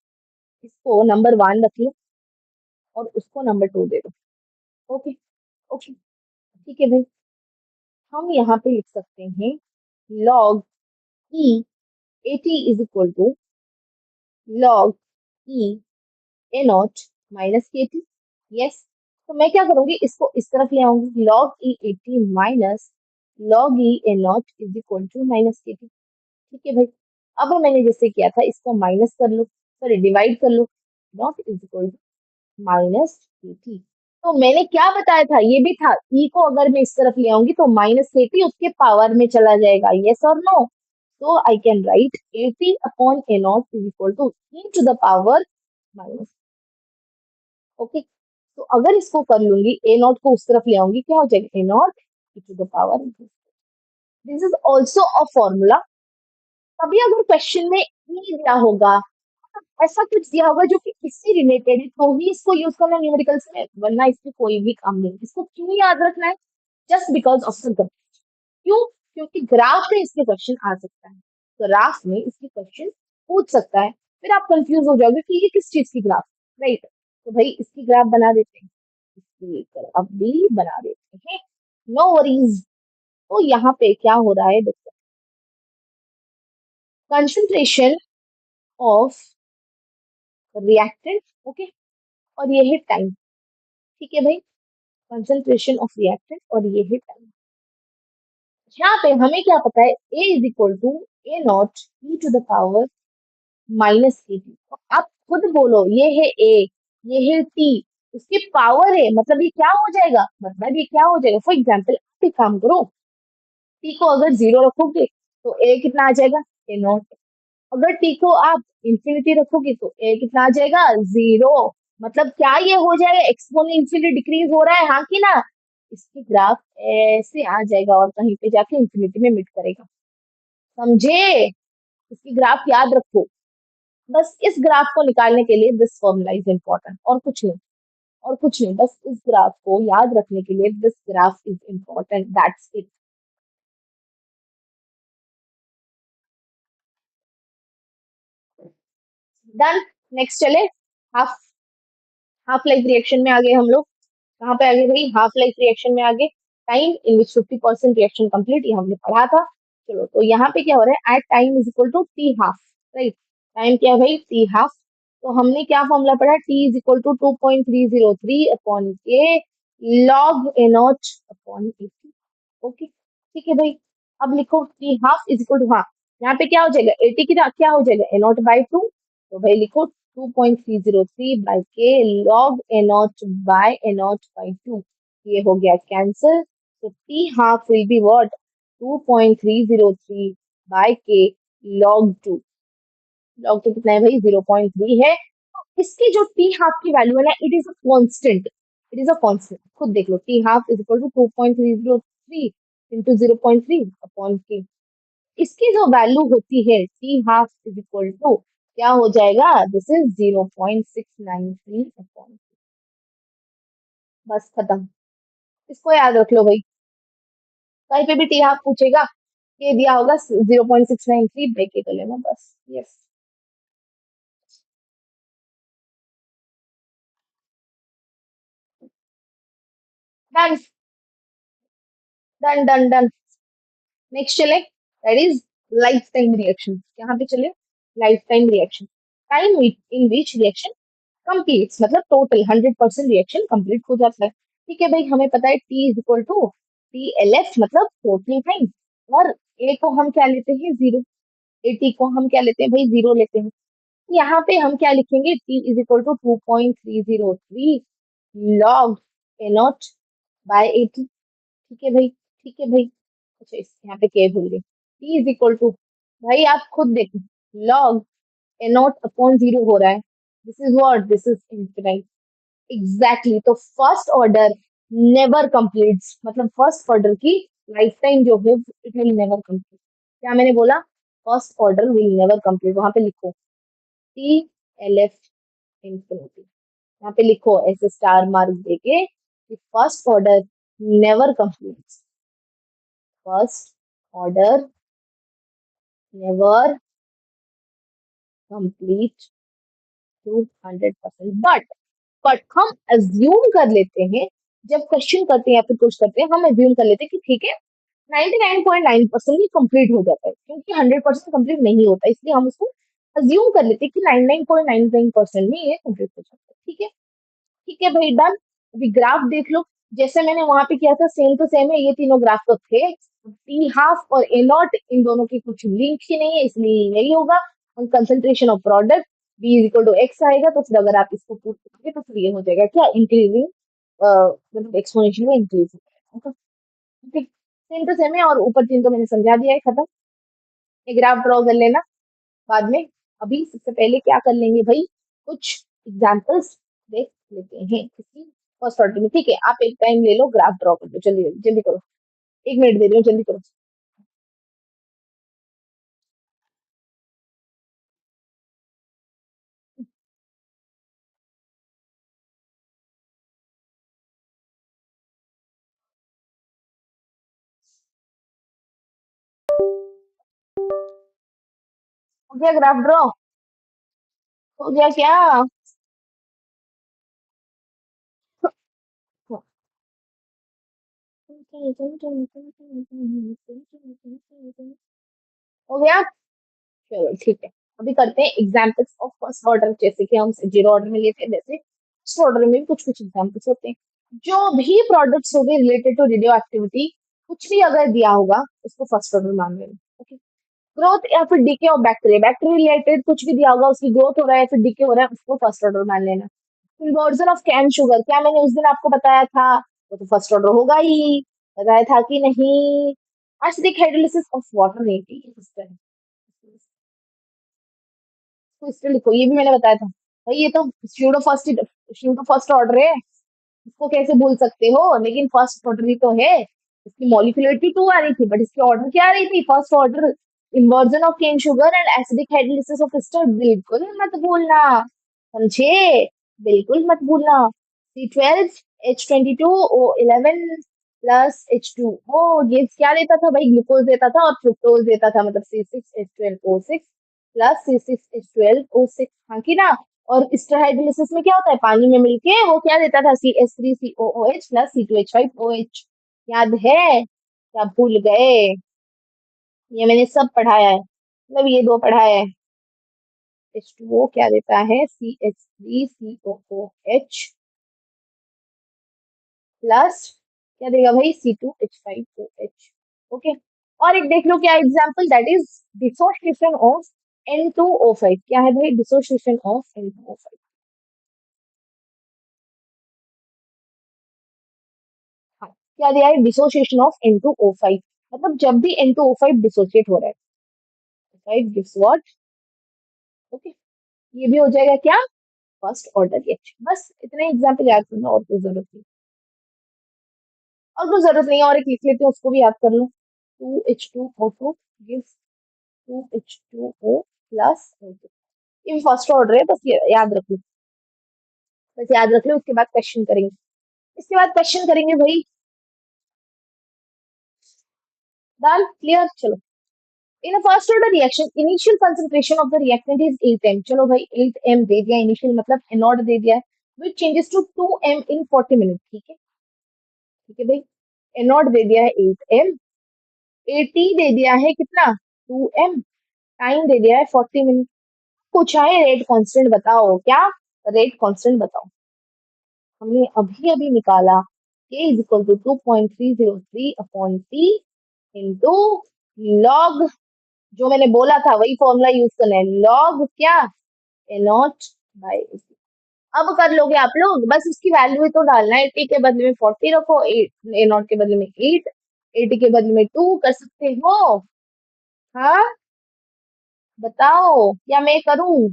Speaker 1: इसको नंबर 1 रख लो और उसको नंबर 2 दे दो। ओके, ओके, ठीक है भाई, हम यहाँ पे लिख सकते हैं log e 80 is equal to log e A not minus K T. Yes, तो मैं क्या करूंगी, इसको इस तरफ ले आऊंगी, log e 80 minus log e A not is equal to minus K T. ठीक है भाई, अब मैंने जैसे किया था, इसको माइनस कर लो, सॉरी डिवाइड कर लो, naught is equal to minus K T. तो मैंने क्या बताया था, ये भी था, e को अगर मैं इस तरफ ले आऊंगी तो माइनस के टी उसके पावर में चला जाएगा, यस और no, so I can write 80 upon a naught is equal to e to the power minus। Okay, तो अगर इसको कर लूंगी, ए नॉट को उस तरफ ले आऊंगी, क्या हो जाएगा, A naught e to the power। This is also a formula. तभी अगर क्वेश्चन में ई दिया होगा, ऐसा कुछ दिया होगा जो कि इससे रिलेटेड है, तो ही इसको यूज करना न्यूमेरिकल्स में, वरना इससे कोई भी काम नहीं। इसको क्यों याद रखना है? Just because of the graph. क्यों? क्योंकि ग्राफ में इसके क्वेश्चन आ सकता है, ग्राफ में इसके क्वेश्चन पूछ सकता है। फिर आप कंफ्यूज हो जाओगे कि ये किस चीज की ग्राफ, राइट? तो भाई इसकी ग्राफ बना देते हैं, इसकी ग्राफ भी बना देते हैं, नो वरीज। तो यहाँ पे क्या हो रहा है देखो, कंसंट्रेशन ऑफ रिएक्टेंट, ओके, और ये है टाइम। ठीक है भाई, कंसंट्रेशन ऑफ रिएक्टेंट और ये है टाइम। यहाँ पे हमें क्या पता है, A is equal to A naught E to the power minus A T. आप खुद बोलो, ये है A, ये है T, उसकी पावर है, मतलब ये क्या हो जाएगा, मतलब ये क्या हो जाएगा। फॉर एग्जाम्पल आप एक काम करो, T को अगर जीरो रखोगे तो A कितना आ जाएगा, ए नॉट। अगर टी को आप इंफिनिटी रखोगे तो ए कितना आ जाएगा, जीरो। मतलब क्या ये हो जाएगा, एक्सपोनेंशियली डिक्रीज हो रहा है, हाँ कि ना? इसकी ग्राफ ऐसे आ जाएगा और कहीं पे जाके इंफिनिटी में मिट करेगा, समझे? इसकी ग्राफ याद रखो। बस इस ग्राफ को निकालने के लिए दिस फॉर्मूला इज इम्पोर्टेंट, और कुछ नहीं, और कुछ नहीं, बस इस ग्राफ को याद रखने के लिए this graph is important, that's it. Done. Next चले, हाफ हाफ लाइफ रिएक्शन में आ गए हम लोग। कहाँ पे आगे भाई, हाफ लाइफ रिएक्शन में आगे। Time in which 50% reaction complete, ये हमने पढ़ा था। चलो, तो यहाँ पे क्या हो रहा है, at time is equal to T half, right? Time क्या है भाई, टी हाफ। तो हमने क्या फॉर्मूला पढ़ा, T is equal to 2.303 upon K log A naught upon A. Okay, ठीक है भाई। अब लिखो T half is equal to, हाँ, यहाँ पे क्या हो जाएगा, एटी की क्या हो जाएगा, ए नॉट बाई टू। तो भाई लिखो 2.303 by K log A naught by A naught by two. ये हो गया कैंसिल, तो T half will be what, 2.303 by K log two. Log two कितना है भाई, 0.3 है। इसकी जो टी हाफ की वैल्यू है ना, it is a constant, it is a constant. खुद देख लो, T half is equal to 2.303 into 0.3 upon K. इसकी जो वैल्यू होती है T half is equal to, क्या हो जाएगा, दिस इज 0.693 अपॉन। बस खत्म, इसको याद रख लो भाई। कहीं पे भी टी हाफ पूछेगा, के दिया होगा 0.693 ब्रेक के कर लेना, बस। Yes, done done done done. Next चले, that is life time reaction. यहाँ पे चले, life time reaction. Time in which reaction completes, मतलब टोटल 100% रिएक्शन कंप्लीट हो जाता है। ठीक है भाई, हमें पता है T is equal to T L F, मतलब टोटल टाइम। और ए को हम क्या लेते हैं, जीरो। ए टी को हम क्या लेते हैं भाई, जीरो लेते हैं। यहाँ पे हम क्या लिखेंगे, T is equal to 2.303 log A naught by 80। ठीक है भाई, ठीक है भाई। अच्छा, इस यहाँ पे क्या भूल गए, टी इज इक्वल टू, भाई आप खुद देखो, log A naught upon zero हो रहा है, this is what, this is infinite. Exactly, तो फर्स्ट ऑर्डर नेवर कंप्लीट्स, मतलब फर्स्ट ऑर्डर की लाइफ टाइम जो है इट विल नेवर कंप्लीट। क्या मैंने बोला, first order will never complete. वहां पे लिखो टी एल एफ इंफिनिटी, यहाँ पे लिखो ऐसे स्टार मार्क देके कि first order never completes, first order never complete to 100%। But हम अज्यूम कर लेते हैं, जब क्वेश्चन करते हैं या फिर कुछ करते हैं, हम अज्यूम कर लेते हैं कि ठीक है 99.9% ही कंप्लीट हो जाता है, क्योंकि 100% कंप्लीट नहीं होता, इसलिए हम उसको अज्यूम कर लेते हैं कि 99.99% में ये कंप्लीट हो जाता है। ठीक है, ठीक है भाई, डन। अभी ग्राफ देख लो, जैसे मैंने वहां पे किया था सेम टू सेम है, ये तीनों ग्राफ तो थे। टी हाफ और ए नॉट, इन दोनों की कुछ लिंक ही नहीं है, इसलिए यही होगा। Concentration of product B is equal to X आएगा, तो फिर अगर आप इसको पुट करोगे तो फिर ये हो जाएगा क्या, इंक्रीजिंग, मतलब एक्सपोनेंशियल में इंक्रीज हो जाएगा। ठीक, सेम टू सेम है, और ऊपर तीन तो मैंने समझा दिया है, खत्म। ये ग्राफ ड्रॉ कर लेना बाद में। अभी सबसे पहले क्या कर लेंगे भाई, कुछ एग्जांपल्स देख लेते हैं किसी फर्स्ट ऑर्डर में। ठीक है, आप एक टाइम ले लो, ग्राफ ड्रॉ कर लो, जल्दी जल्दी जल्दी करो। 1 मिनट दे रही हूँ, जल्दी करो। हो गया ग्राफ ड्रॉ? हो गया क्या? हो गया? चलो ठीक है। अभी करते हैं एग्जाम्पल्स ऑफ फर्स्ट ऑर्डर, जैसे कि हम जीरो ऑर्डर में लेते हैं वैसे फर्स्ट ऑर्डर में भी कुछ कुछ एग्जाम्पल्स होते हैं। जो भी प्रोडक्ट्स हो गए रिलेटेड टू रेडियो एक्टिविटी, कुछ भी अगर दिया होगा उसको फर्स्ट ऑर्डर मान लेना। ओके। ग्रोथ या फिर DK of bacteria, bacteria related कुछ भी दिया होगा, उसकी ग्रोथ हो रहा है या फिर डीके हो रहा है, उसको फर्स्ट ऑर्डर मान लेना। कन्वर्जन ऑफ कैन शुगर, क्या मैंने उस दिन आपको बताया था, वो तो फर्स्ट ऑर्डर होगा ही। बताया था कि नहीं? एसिडिक हाइड्रोलिसिस ऑफ वाटर नहीं थी सिस्टर, तो इसलिए लिखो, ये भी मैंने बताया था भाई, ये तो स्यूडो फर्स्ट ऑर्डर है, इसको कैसे भूल सकते हो? लेकिन फर्स्ट ऑर्डर ही तो है। इसकी मॉलिक्यूलरिटी टू आ रही थी बट इसकी ऑर्डर क्या आ रही थी? First order. Inversion of cane sugar and acidic hydrolysis of ester, बिल्कुल मत भूलना, समझे? बिल्कुल मत भूलना। C12H22O11 प्लस H2O, ये क्या देता था भाई? ग्लूकोज देता था और फ्रुक्टोज देता था, मतलब C6H12O6 प्लस C6H12O6, हाँ की ना? और एस्टर हाइड्रोलिसिस में क्या होता है? पानी में मिलके वो क्या देता था? CH3COOH प्लस C2H5OH, याद है? क्या भूल गए? ये मैंने सब पढ़ाया है, मतलब ये दो पढ़ाया है। H2O क्या देता है? CH3COOH प्लस क्या देगा भाई? C2H5OH। ओके। और एक देख लो क्या example, that is dissociation of N2O5, क्या है भाई? Dissociation of N2O5। हाँ, क्या दिया है? डिसोसिएशन ऑफ N2O5, मतलब जब भी N2O5 डिसोसिएट हो रहा है, राइट, गिव्स व्हाट? ओके। ये भी हो जाएगा क्या? First order reaction. बस इतने एग्जांपल याद करना, और कोई जरूरत नहीं। और कोई जरूरत नहीं है, और एक लिख लेते हैं, उसको भी याद कर लो। 2H2O2 gives 2H2O plus O2, ये फर्स्ट ऑर्डर है, बस ये याद रख लो। बस याद रख लो, उसके बाद क्वेश्चन करेंगे। इसके बाद क्वेश्चन करेंगे भाई। डन, क्लियर, चलो। In a first order reaction, initial concentration of the reactant is 8m, चलो भाई 8m दे दिया इनिशियल, मतलब एनोड दे दिया है, which changes to 2m in 40 minutes, ठीक है? ठीक है भाई, एनोड दे दिया है 8m, एटी दे दिया है कितना? 2m, टाइम दे दिया है 40 मिनट। पूछा है रेट कांस्टेंट बताओ, क्या रेट कांस्टेंट बताओ? हमने अभी अभी निकाला, k is equal to 2.303 upon T into log, जो मैंने बोला था वही फॉर्मूला यूज करना है, लॉग क्या? ए नॉट बाई। अब कर लोगे आप लोग, बस उसकी वैल्यू ही तो डालना है, टी के बदले में 40 रखो, एट ए नॉट के बदले में 8, एटी के बदले में 2 कर सकते हो। हाँ, बताओ या मैं करूं?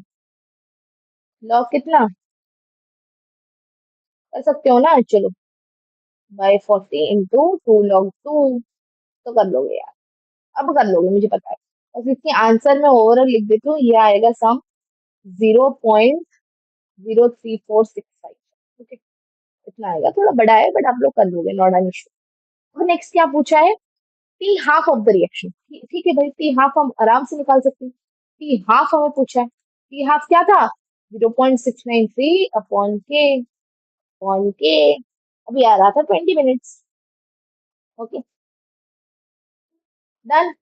Speaker 1: लॉग कितना कर सकते हो ना? चलो, बाई 40 इंटू 2 log 2, तो कर लोगे यार, अब कर लोगे मुझे पता है। बस इसके आंसर में ओवरऑल लिख देती हूँ, ये आएगा सम 0.03465। ओके, इतना आएगा, थोड़ा बड़ा है बट आप लोग कर लोगे, नॉट एन इशू। अब नेक्स्ट क्या पूछा है? T half of the reaction, ठीक है भाई, टी हाफ हम आराम से निकाल सकते हैं। टी हाफ हमें पूछा है, टी हाफ क्या था? 0.693 अपॉन के अभी आ रहा था 20 मिनट्स। Okay, done.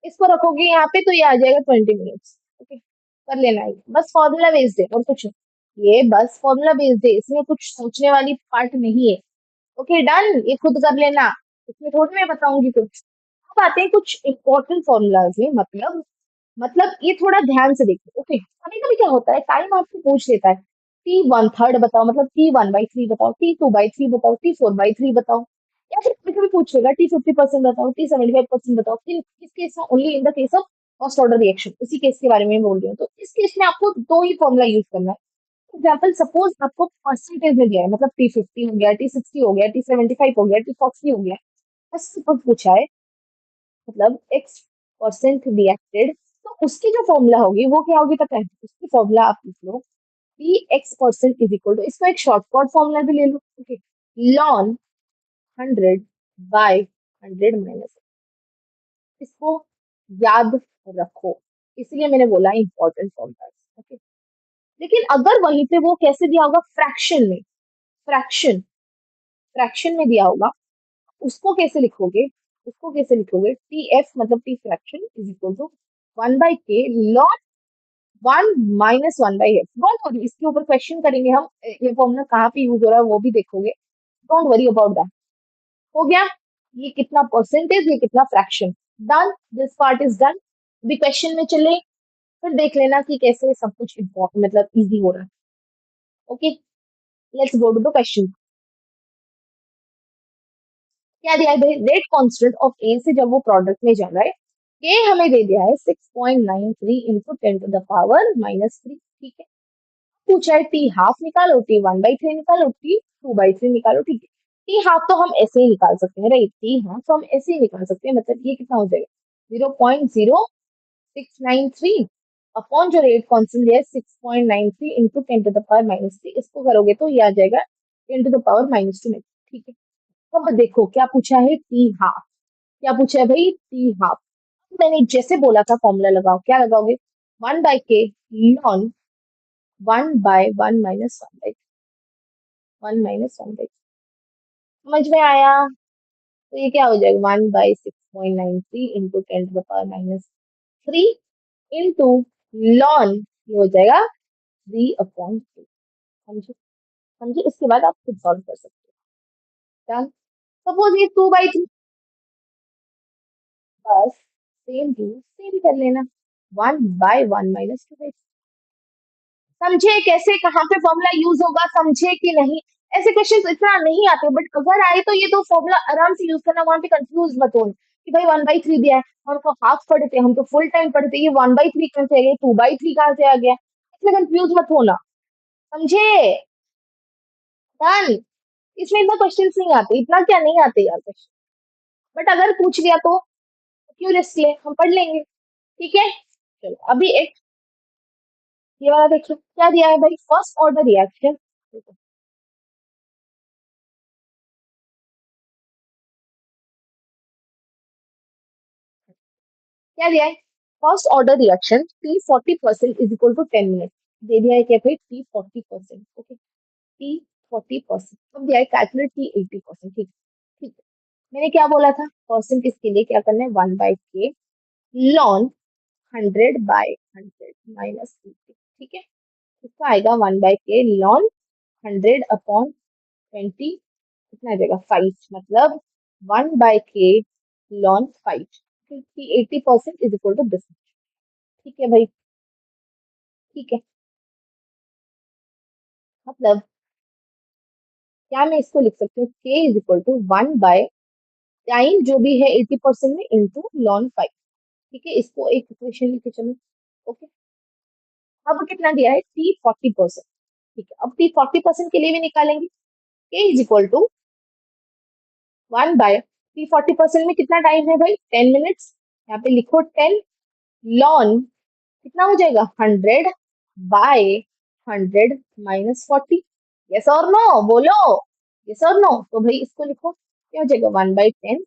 Speaker 1: इसको रखोगे यहाँ पे तो ये आ जाएगा 20 मिनट्स। ओके, कर लेना है, बस फॉर्मूला बेस्ड है और कुछ नहीं। ये बस फॉर्मूला बेस्ड है, इसमें कुछ सोचने वाली पार्ट नहीं है। ओके डन, ये खुद कर लेना, इसमें थोड़ी मैं बताऊंगी कुछ। अब आते हैं कुछ इंपॉर्टेंट फॉर्मूलाज में, मतलब ये थोड़ा ध्यान से देखो। ओके, कभी कभी क्या होता है, टाइम आपको पूछ लेता है T1/3 बताओ, मतलब T1/3 बताओ, T2/3 बताओ, T4/3 बताओ, या फिर कभी कभी पूछ लेगा T50% बताओ, T75% बताओ, किस केस में? Only in the case of first order reaction, उसी केस के बारे में बोल रही हूँ। तो इस केस में आपको दो ही फॉर्मूला यूज करना है। एग्जाम्पल, सपोज आपको परसेंटेज में दिया है, मतलब T50 हो गया, T60 हो गया, T75 हो गया, T40 हो गया, बस सपोज पूछा है, मतलब X% रिएक्टेड, तो उसकी जो फॉर्मूला होगी वो क्या होगी पता है? उसकी फॉर्मूला आप लिख लो, P X% is equal to, इसको एक शॉर्टकट फॉर्मूला भी ले लो। ओके, लॉन 100/100 माइनस, इसको याद रखो। इसलिए मैंने बोला इंपॉर्टेंट फॉर्मूला। ओके, लेकिन अगर वहीं पे वो कैसे दिया होगा, फ्रैक्शन में, फ्रैक्शन फ्रैक्शन में दिया होगा, उसको कैसे लिखोगे, उसको कैसे लिखोगे, टी एफ मतलब T fraction is equal to 1/k log 1 - 1/f। Don't worry, इसके ऊपर क्वेश्चन करेंगे हम, ये फॉर्मूला कहाँ पे यूज हो रहा है वो भी देखोगे। Don't worry about that. हो गया, ये कितना परसेंटेज, ये कितना fraction. Done, this part is done. अभी क्वेश्चन में चले, फिर देख लेना कि कैसे सब कुछ मतलब इजी हो रहा है। Okay, let's go to the question. क्या दिया है भाई, रेट कांस्टेंट ऑफ ए से जब वो प्रोडक्ट में जा रहा है, के हमें दे दिया है 6.93 इंटू 10⁻³ ठीक है। पूछा है टी हाफ निकालो, टी 1/3 निकालो, टी 2/3 निकालो, ठीक है। टी हाफ तो हम ऐसे ही निकाल सकते हैं, राइट, टी हाफ तो हम ऐसे ही निकाल सकते हैं, मतलब ये कितना हो जाएगा, 0.0693 अपॉन जो रेट कांस्टेंट है 6.93 इंटू 10⁻³ इसको करोगे तो ये आ जाएगा 10⁻², ठीक है। अब देखो क्या पूछा है, टी हाफ, क्या पूछा है भाई, टी हाफ। मैंने जैसे बोला था फॉर्मूला लगाओ, क्या लगाओगे, 1/k लॉन 1/1 - 1/1 - 1/, समझ में आया। तो ये क्या हो जाएगा, 1/6.93 इंटू 10⁻³ इंटू लॉन, ये हो जाएगा 3/2। समझे, समझे, इसके बाद आप खुद सॉल्व कर सकते हो। डन। सपोज ये 2/3, बस सेम टू सेम कर लेना, 1/1 - 2/3। समझे कैसे कहाँ पे फॉर्मूला यूज होगा, समझे कि नहीं। ऐसे क्वेश्चंस इतना नहीं आते, बट अगर आए तो ये तो फॉर्मूला आराम से यूज करना, वहां पे कंफ्यूज मत हो कि भाई 1/3 दिया है, हम तो हाफ पढ़ते, हम तो फुल टाइम पढ़ते, ये 1/3 कहाँ से आ गया, 2/3 कहाँ से आ गया, इसमें कंफ्यूज मत होना। समझे, डन। इसमें इतना क्वेश्चन नहीं आते, इतना क्या नहीं आते यार क्वेश्चन, बट अगर पूछ लिया तो क्यों रिस्क ले, हम पढ़ लेंगे, ठीक है। चलो अभी एक ये वाला देखो, क्या दिया है भाई, फर्स्ट ऑर्डर रिएक्शन। क्या दिया है, first order reaction T 40% is equal to 10 minute. दे दिया है क्या भाई, टी 40%, ओके, टी 40%। अब दिया है कैलकुलेट टी 80%, ठीक, ठीक है। मैंने क्या बोला था, परसेंट इसके लिए क्या करना है, 1/k लॉन 100/100 - 80, ठीक है। इसका आएगा 1/k लॉन 100/20, कितना आ जाएगा 5, मतलब 1/k लॉन 5, कि 80% इज इक्वल टू दिस। ठीक है भाई, ठीक है। मतलब क्या मैं इसको लिख सकती हूँ, k is equal to 1 by time जो भी है 80% में इंटू लॉन 5, ठीक है। इसको एक इक्वेशन लिखे चलो, ओके। अब कितना दिया है, t 40%, ठीक है। अब t 40% के लिए भी निकालेंगे, k is equal to 1 by t 40% में कितना टाइम है भाई, 10 मिनट्स, यहाँ पे लिखो 10 लॉन कितना हो जाएगा, 100/100 - 40, यस और नो बोलो, यस और नो। तो भाई इसको लिखो, क्या हो जाएगा, 1/10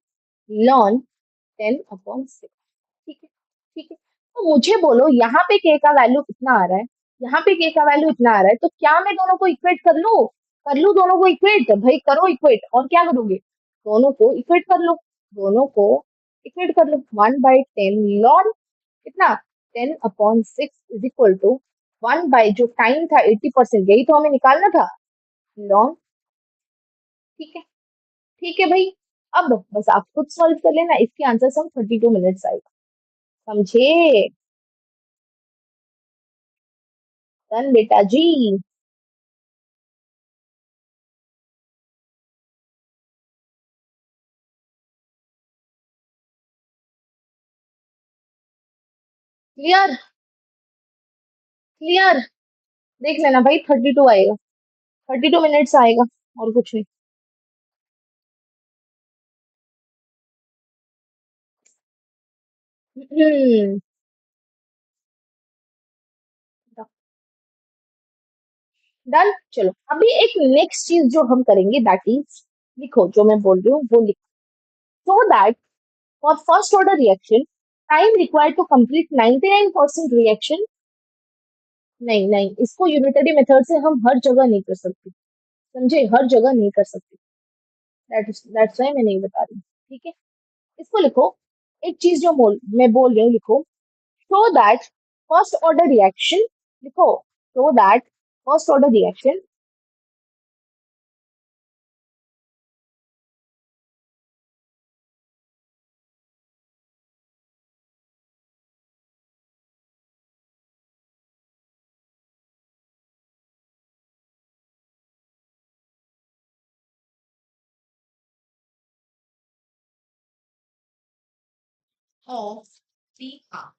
Speaker 1: लॉन 10/6, ठीक है, ठीक है। तो मुझे बोलो यहाँ पे के का वैल्यू कितना आ रहा है, यहाँ पे के का वैल्यू इतना आ रहा है, तो क्या मैं दोनों को इक्वेट कर लूँ दोनों को इक्वेट, भाई करो इक्वेट, और क्या करोगे, दोनों को इक्वेट कर लो, दोनों को इक्वेट कर लो, 1/10 लॉन कितना, 10/6 इज इक्वल टू 1 बाय जो टाइम था 80%, यही तो हमें निकालना था, लॉन, ठीक है, ठीक है भाई। अब बस आप खुद सॉल्व कर लेना, इसकी आंसर सम 32 मिनट्स आएगा। समझे, डन बेटा जी। क्लियर, क्लियर, देख लेना भाई 32 आएगा, 32 मिनट्स आएगा, और कुछ नहीं। डन। चलो अभी एक नेक्स्ट चीज जो हम करेंगे दैट इज, लिखो जो मैं बोल रही हूँ वो लिखो, so that for first order reaction time required to complete 99% reaction. नहीं नहीं, इसको यूनिटरी मेथड से हम हर जगह नहीं कर सकते, समझे, हर जगह नहीं कर सकते। दैट्स व्हाई मैं नहीं बता रही, ठीक है। इसको लिखो, एक चीज जो मैं बोल रही हूँ लिखो, show that first order reaction, लिखो, show that first order reaction
Speaker 2: of T half.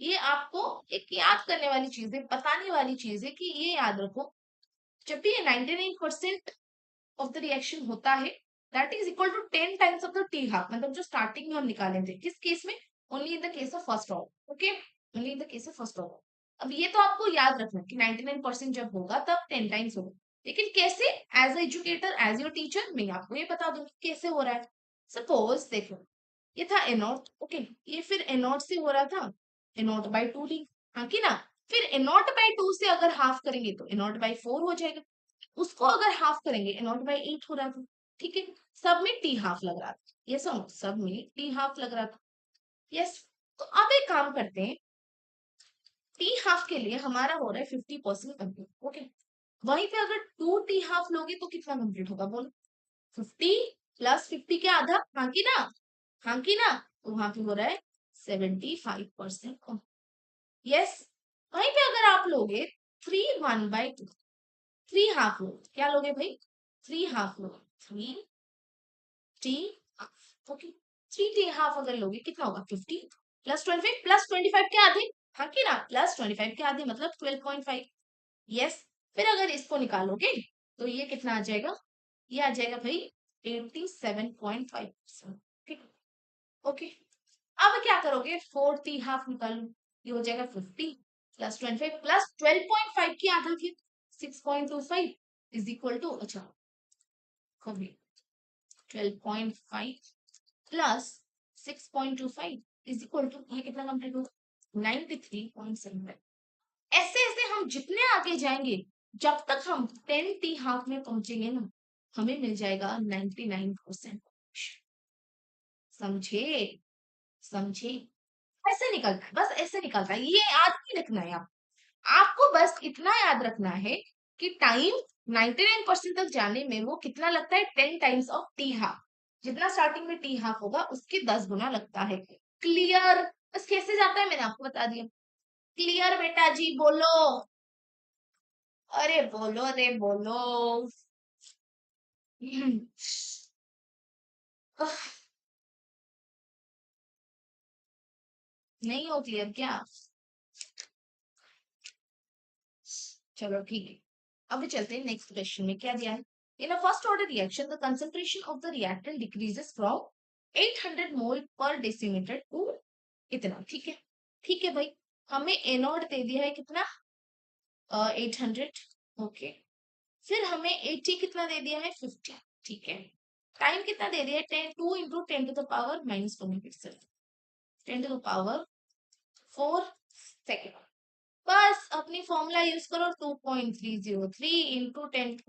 Speaker 2: ये आपको एक याद करने वाली चीज है, बताने वाली चीज है कि ये याद रखो, जब भी ये 99% ऑफ द रिएक्शन होता है, that is equal to 10 times of the T half, मतलब जो स्टार्टिंग में हम निकाले थे, किस केस में, only in the case of first order, okay, only in the case of first order. अब ये तो आपको याद रखना कि 99% जब होगा तब 10 टाइम्स होगा, लेकिन कैसे, as educator, as your teacher, मैं आपको ये बता दूंगी कैसे हो रहा है। सपोज देखो, ये था एनॉट, ओके, ये फिर एनॉट से हो रहा था एनॉट बाई टू डी, हाँ कि ना, फिर एनॉट बाई टू से अगर हाफ करेंगे तो एनॉट बाई फोर हो जाएगा, उसको अगर हाफ करेंगे एनॉट बाई एट हो रहा था, ठीक है, सब में टी हाफ लग रहा था, ये सुनो, सब में टी हाफ लग रहा था, यस। तो अब एक काम करते हैं, टी हाफ के लिए हमारा हो रहा है 50% कंप्लीट, ओके, वहीं पे अगर टू टी हाफ लोगे तो कितना कंप्लीट होगा बोलो, 50 प्लस 50 के आधा, हाँ की ना, हाँ की ना, तो वहां पे हो रहा है 75%। यस, वहीं पे अगर आप लोगे 3 1/2, 3 हाफ लोगे, क्या लोगे भाई, 3 हाफ लोगे, 3 T half, okay, 3 T half अगर लोगे कितना होगा, 50 प्लस 25 प्लस 25 के आधे, हाँ की ना, प्लस 25 के आधे मतलब 12.5। यस, फिर अगर इसको निकालोगे तो ये कितना आ जाएगा, ये आ जाएगा भाई 87.5%, ठीक, ओके। अब क्या करोगे, 4 टी हाफ निकालो, ये हो जाएगा 50 प्लस 25 प्लस 12.5 की आधा, फिर 6.25 इज इक्वल टू, अच्छा 12.5 प्लस 6.25 इज इक्वल टू, ये कितना कंप्लीट होगा, 93.7। ऐसे ऐसे हम जितने आगे जाएंगे, जब तक हम 10 टी हाफ में पहुंचेंगे ना, हमें मिल जाएगा 99%। समझे, समझे, ऐसे निकलता है, बस ऐसे निकलता है, ये याद नहीं रखना है आपको बस इतना याद रखना है कि टाइम 99% तक जाने में वो कितना लगता है, 10 टाइम्स ऑफ टी हाफ, जितना स्टार्टिंग में टी हाफ होगा उसके 10 गुना लगता है। क्लियर, बस कैसे जाता है मैंने आपको बता दिया। क्लियर बेटा जी, बोलो, अरे बोलो, अरे बोलो। नहीं हो क्लियर क्या, चलो ठीक है, अभी चलते हैं नेक्स्ट क्वेश्चन में, क्या दिया है, in a first order reaction the concentration of the reactant decreases from 800 mole per decimetre to इतना, ठीक है, ठीक है भाई, हमें एनोड दे दिया है कितना, 800, ओके, फिर हमें 80 कितना दे दिया है, 50, ठीक है, टाइम कितना दे दिया है, 10 2 into 10 to the power -20 10 to the power 4 second, बस अपनी फॉर्मूला यूज करो, 2.303 इंटू 10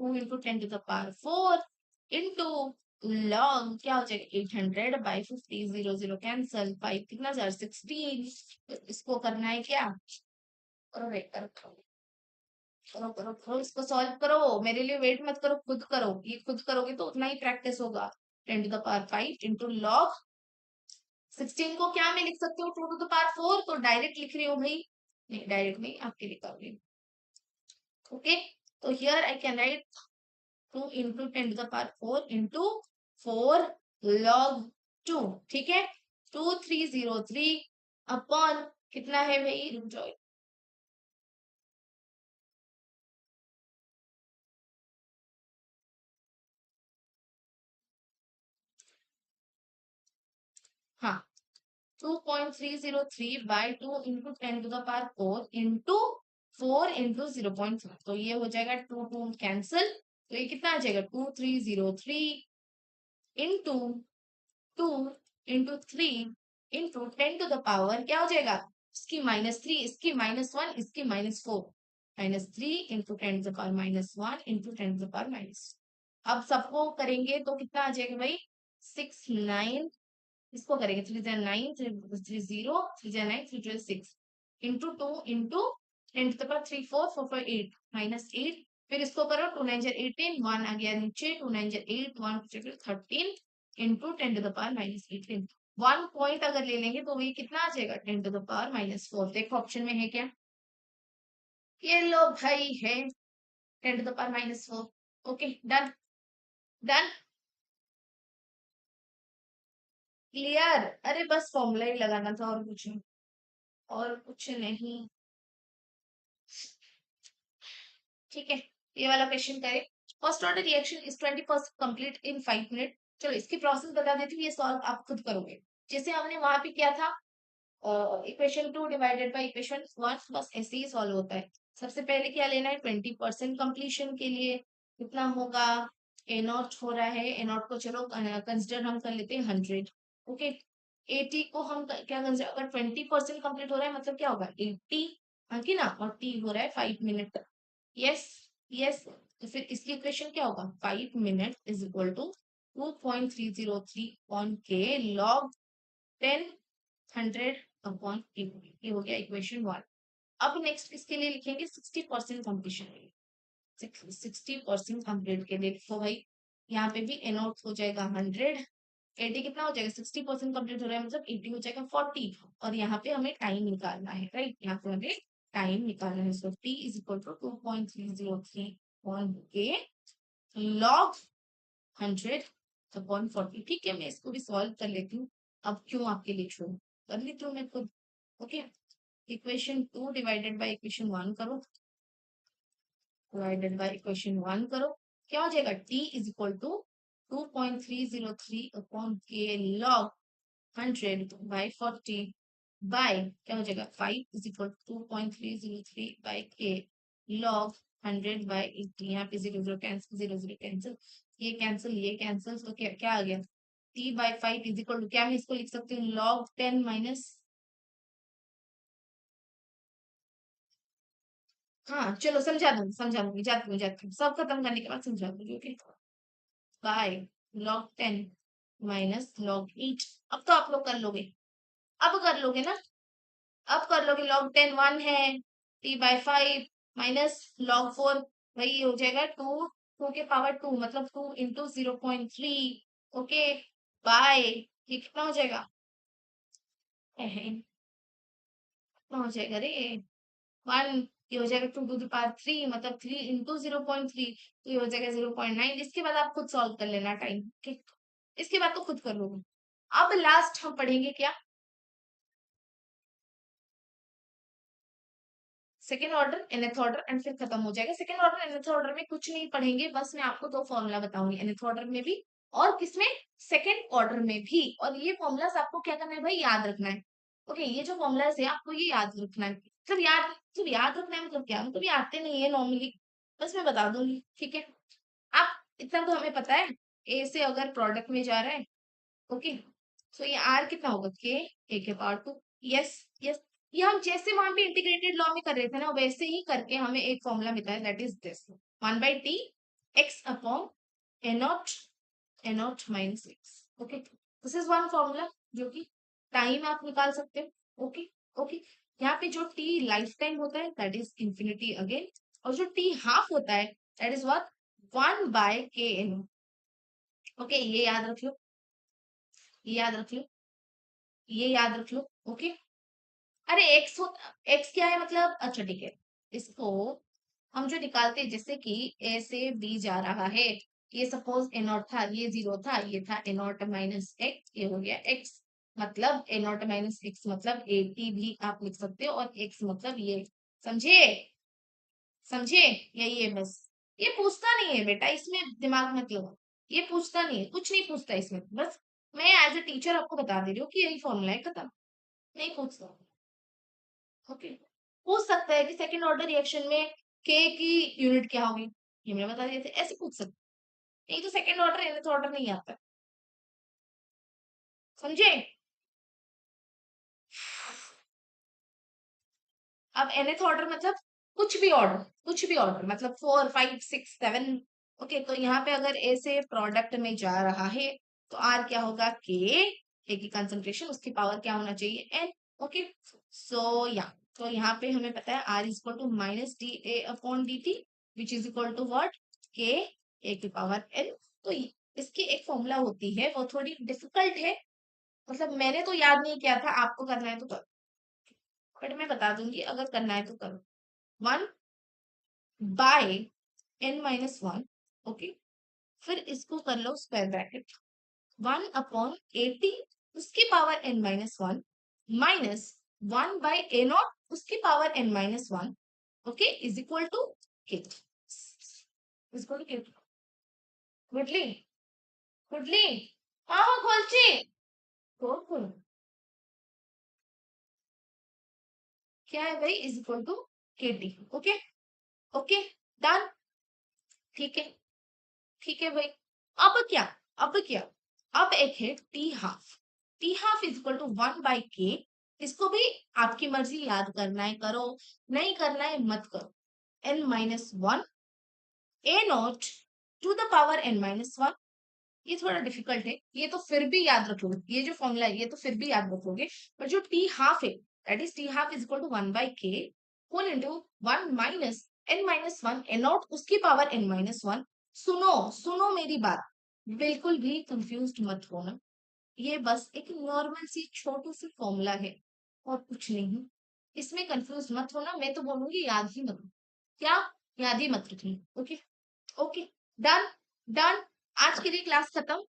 Speaker 2: इंटू लॉग क्या हो जाएगा, 800/50, 0 0 कैंसल, 5 कितना 16, इसको करना है क्या, करो वेट करो, करो करो करो, इसको सॉल्व करो, मेरे लिए वेट मत करो, खुद करो, ये खुद करोगे तो उतना ही प्रैक्टिस होगा। 10 to the power 5 into log 16 को क्या मैं लिख सकती हूँ, 2 to the power 4, तो डायरेक्ट लिख रही हूँ भाई, नहीं डायरेक्ट नहीं, आपके लिए कर रही हूँ, ओके, तो here I can write 2 into 10 to the power 4 into 4 log 2, ठीक है, 2303 अपॉन कितना है भाई, रुक जाओ, हाँ, 2.303/2 into 10 to the power 4 into 4 into 0.4, तो ये हो जाएगा 2 2 कैंसिल, तो ये कितना आ जाएगा, 2303 into 2 into 3 into 10 to the power क्या हो जाएगा, इसकी -3, इसकी -1, इसकी -4, -3 into 10 to the power -1 into 10 to the power minus. अब सबको करेंगे तो कितना आ जाएगा भाई, 6 9, इसको करेंगे 3 0 9 3 0 3 0 9 3 6 into 2 into 10 to the power 3 4 4 5 8 -8, फिर इसको करो 2 9 18, 1 आ गया नीचे, 2 9 8 1 13 into 10 to the power -18। 1 point अगर ले लेंगे तो वही कितना आ जाएगा, 10 to the पावर -4। देखो ऑप्शन में है क्या, ये लो भाई है 10 to the power -4। Okay done, done clear. अरे बस फॉर्मूला ही लगाना था और कुछ नहीं, और कुछ नहीं। ठीक है, ये वाला क्वेश्चन करें। First order reaction is 20% complete in 5 minute. चलो इसकी प्रोसेस बता देती हूँ, ये सॉल्व आप खुद करोगे। जैसे हमने वहां पे किया था, इक्वेशन 2 डिवाइडेड बाई इक्वेशन 1, बस ऐसे ही सॉल्व होता है। सबसे पहले क्या लेना है, 20% कंप्लीशन के लिए कितना होगा, ए नॉट हो रहा है, ए नॉट को चलो कंसिडर हम कर लेते हैं 100। ओके, 80 को हम क्या कंसिडर, अगर 20% कंप्लीट हो रहा है मतलब क्या होगा 80, हाँ की ना, और टी हो रहा है 5 मिनट। यस, यस, तो फिर इसकी इक्वेशन क्या होगा, 5 minute is equal to 2.303 on K log 10 100 upon 80। ये हो गया इक्वेशन 1। अब नेक्स्ट इसके लिए लिखेंगे 60% कंप्लीशन, 60% कंप्लीट के लिए लिखो भाई। यहाँ पे भी एनोट हो जाएगा 100, 80 कितना हो जाएगा, 60% कंप्लीट हो रहा है मतलब 80 हो जाएगा 40, और यहाँ पे हमें टाइम निकालना है, राइट, यहाँ पे हमें टाइम निकालना है। So T is equal to 2.303 on K log 100 upon 40। ठीक है, मैं इसको भी सॉल्व कर लेती हूँ, अब क्यों आपके लिए छोड़ू, कर लेती हूँ मैं खुद। Okay, equation 2 divided by equation 1 करो, डिवाइडेड बाई इक्वेशन 1 करो, क्या हो जाएगा, t is equal to 2.303 upon K log 100/40 by क्या हो जाएगा, 5 is equal to 2.303 by K log 100/80। यहाँ पे 0 0 कैंसिल, 0 0 कैंसिल, ये कैंसिल, ये कैंसिल, तो क्या क्या आ गया, t/5 इज इक्वल टू क्या, मैं इसको लिख सकती हूँ लॉग 10 माइनस, हाँ चलो समझा दूंगी, जाती हूँ, सब खत्म करने के बाद समझा दूंगी। Okay, by log 10 minus log 8। अब तो आप लोग कर लोगे, अब कर लोगे ना, अब कर लोगे, लॉग 10 1 है, t/5 माइनस लॉग 4, वही हो जाएगा 2, 2 के पावर 2 मतलब 2 इंटू 0.3। ओके, बाय, ये कितना हो जाएगा, कितना हो जाएगा रे, 1, ये हो जाएगा 2 to the power 3 मतलब 3 इंटू 0.3, तो ये हो जाएगा 0.9। इसके बाद आप खुद सॉल्व कर लेना टाइम, ठीक, इसके बाद तो खुद कर लोगे। अब लास्ट हम पढ़ेंगे क्या, second order nth order, and फिर खत्म हो जाएगा। सेकेंड ऑर्डर nth ऑर्डर में कुछ नहीं पढ़ेंगे, बस मैं आपको दो फॉर्मूला बताऊंगी, nth ऑर्डर में भी और किसमें, सेकेंड ऑर्डर में भी। और ये फॉर्मूलाज आपको क्या करना है भाई, याद रखना है। ओके, ये जो फॉर्मूलाज है आपको ये याद रखना है, याद रखना है मतलब क्या, मतलब ये आते नहीं है नॉर्मली, बस मैं बता दूंगी, ठीक है। आप इतना तो हमें पता है, ए से अगर प्रोडक्ट में जा रहा है, ओके, सो ये आर कितना होगा, के ए के पावर 2। यस, यस, ये हम जैसे वहां पे इंटीग्रेटेड लॉ में कर रहे थे ना, वैसे ही करके हमें एक फॉर्मूला मिलता है, that is this 1/t x upon A not minus x. Okay, this is one formula जो कि टाइम आप निकाल सकते हो। ओके, ओके, यहाँ पे जो टी लाइफ टाइम होता है दैट इज इंफिनिटी अगेन, और जो टी हाफ होता है that is what, 1/k n। Okay, ये याद रख लो, ये याद रख लो, ये याद रख लो। ओके, अरे एक्स हो, एक्स क्या है मतलब, अच्छा ठीक है, इसको हम जो निकालते हैं, जैसे कि ए से बी जा रहा है, ये सपोज ए नॉट था, ये 0 था, ये था ए नॉट माइनस एक्स, ये हो गया एक्स, मतलब ए नॉट माइनस एक्स मतलब 80 भी आप लिख सकते हो, और एक्स मतलब ये, समझे, समझे, यही है बस। ये पूछता नहीं है बेटा, इसमें दिमाग मत लगाओ, ये पूछता नहीं है, कुछ नहीं पूछता इसमें, बस मैं एज ए टीचर आपको बता दे रही हूँ कि यही फॉर्मूला है, खत्म, नहीं पूछता। ओके, पूछ सकता है कि सेकंड ऑर्डर रिएक्शन में के की यूनिट क्या होगी, ये मैंने बता दिया था, ऐसे पूछ सकते, नहीं तो सेकंड ऑर्डर nth ऑर्डर नहीं आता, समझे। अब nth ऑर्डर मतलब कुछ भी ऑर्डर मतलब 4 5 6 7। ओके, तो यहाँ पे अगर ए से प्रोडक्ट में जा रहा है तो आर क्या होगा, के, ए की कंसंट्रेशन, उसकी पावर क्या होना चाहिए, एन। ओके, सो या, तो यहाँ पे हमें पता है R is equal to minus D A upon D T, which is equal to what, K A की पावर एन। तो इसकी एक फॉर्मूला होती है, वो थोड़ी डिफिकल्ट है, मतलब मैंने तो याद नहीं किया था, आपको करना है तो करो, बट मैं बता दूंगी, अगर करना है तो करो। 1/n-1। ओके, फिर इसको कर लो स्क्वायर ब्रैकेट, 1/80 उसकी पावर n-1 माइनस 1/a0 उसकी power n-1, okay, is equal to k, is equal to k. বুঝলি, বুঝলি, हाँ हाँ खोलছি, खोल खोल, क्या है भाई, इज इक्वल टू के टी। ओके, ओके, डन, ठीक है, ठीक है भाई। अब क्या, अब क्या, अब एक है T half, t half is equal to 1/k। इसको भी आपकी मर्जी, याद करना है करो, नहीं करना है मत करो। n-1 a naught to the power n-1। ये थोड़ा डिफिकल्ट है, ये तो फिर भी याद रखोगे, ये जो फॉर्मूला है ये तो फिर भी याद रखोगे, पर जो टी हाफ है, that is t half is equal to 1/k whole into 1 minus n-1 a naught उसकी पावर n-1। सुनो, सुनो मेरी बात, बिल्कुल भी कंफ्यूज मत होना, ये बस एक नॉर्मल सी छोटी सी फॉर्मूला है और कुछ नहीं, इसमें कंफ्यूज मत होना, मैं तो बोलूंगी याद ही मत, क्या, याद ही मत रखना। ओके, ओके, डन, डन, आज के लिए क्लास खत्म।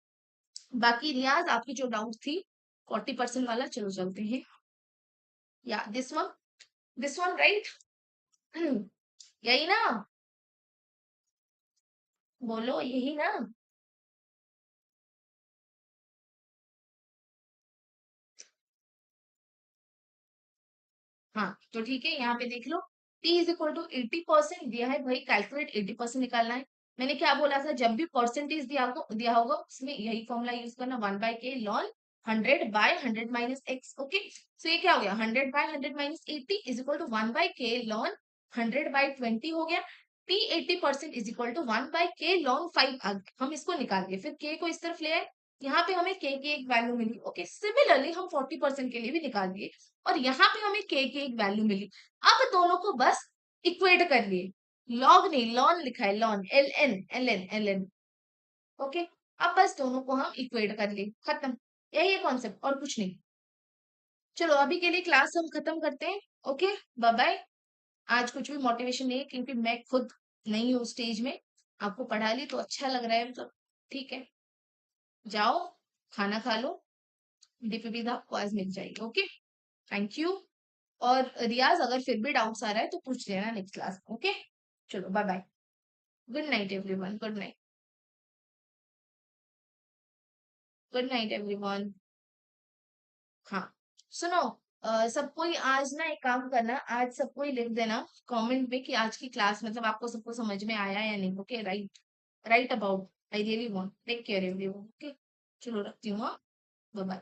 Speaker 2: बाकी रियाज आपकी जो डाउट थी 40% वाला, चलो चलते हैं, या दिस वन राइट, यही ना, बोलो यही ना। हाँ तो ठीक है, यहाँ पे देख लो, t इज इक्वल टू 80% दिया है भाई, कैलकुलेट 80% निकालना है। मैंने क्या बोला था, जब भी परसेंटेज दिया होगा उसमें यही फॉर्मूला यूज करना, 1/k लॉन 100/100 - x। ओके, सो ये क्या हो गया, 100/100 - 80 is equal to 1/k lawn 100/20 हो गया। t 80% is equal to 1/k लॉन 5। हम इसको निकाल दिए, फिर k को इस तरफ ले आए, यहाँ पे हमें k की एक वैल्यू मिली। ओके, सिमिलरली हम 40% के लिए भी निकाल दिए, और यहाँ पे हमें k की एक वैल्यू मिली। अब दोनों को बस इक्वेट कर लिए, लॉग नहीं लॉन लिखा है, लॉन, ln। ओके, अब बस दोनों को हम इक्वेट कर लिए, खत्म, यही है कॉन्सेप्ट और कुछ नहीं। चलो अभी के लिए क्लास हम खत्म करते हैं। Okay, bye bye. आज कुछ भी मोटिवेशन नहीं है, क्योंकि मैं खुद नहीं हूँ स्टेज में, आपको पढ़ा ली तो अच्छा लग रहा है, मतलब ठीक है, जाओ खाना खा लो, डीपीपी आपको आज मिल जाएगी। Okay, thank you. और रियाज अगर फिर भी डाउट्स आ रहा है तो पूछ लेना नेक्स्ट क्लास में। ओके, चलो bye bye, good night everyone, good night, good night everyone. हाँ, सुनो, सब कोई आज ना एक काम करना, आज सब कोई लिख देना कमेंट में कि आज की क्लास मतलब आपको सबको समझ में आया या नहीं। Okay, right, right about, I really want, take care everyone. Okay, चलो रखती हूँ, हाँ, बाय बाय।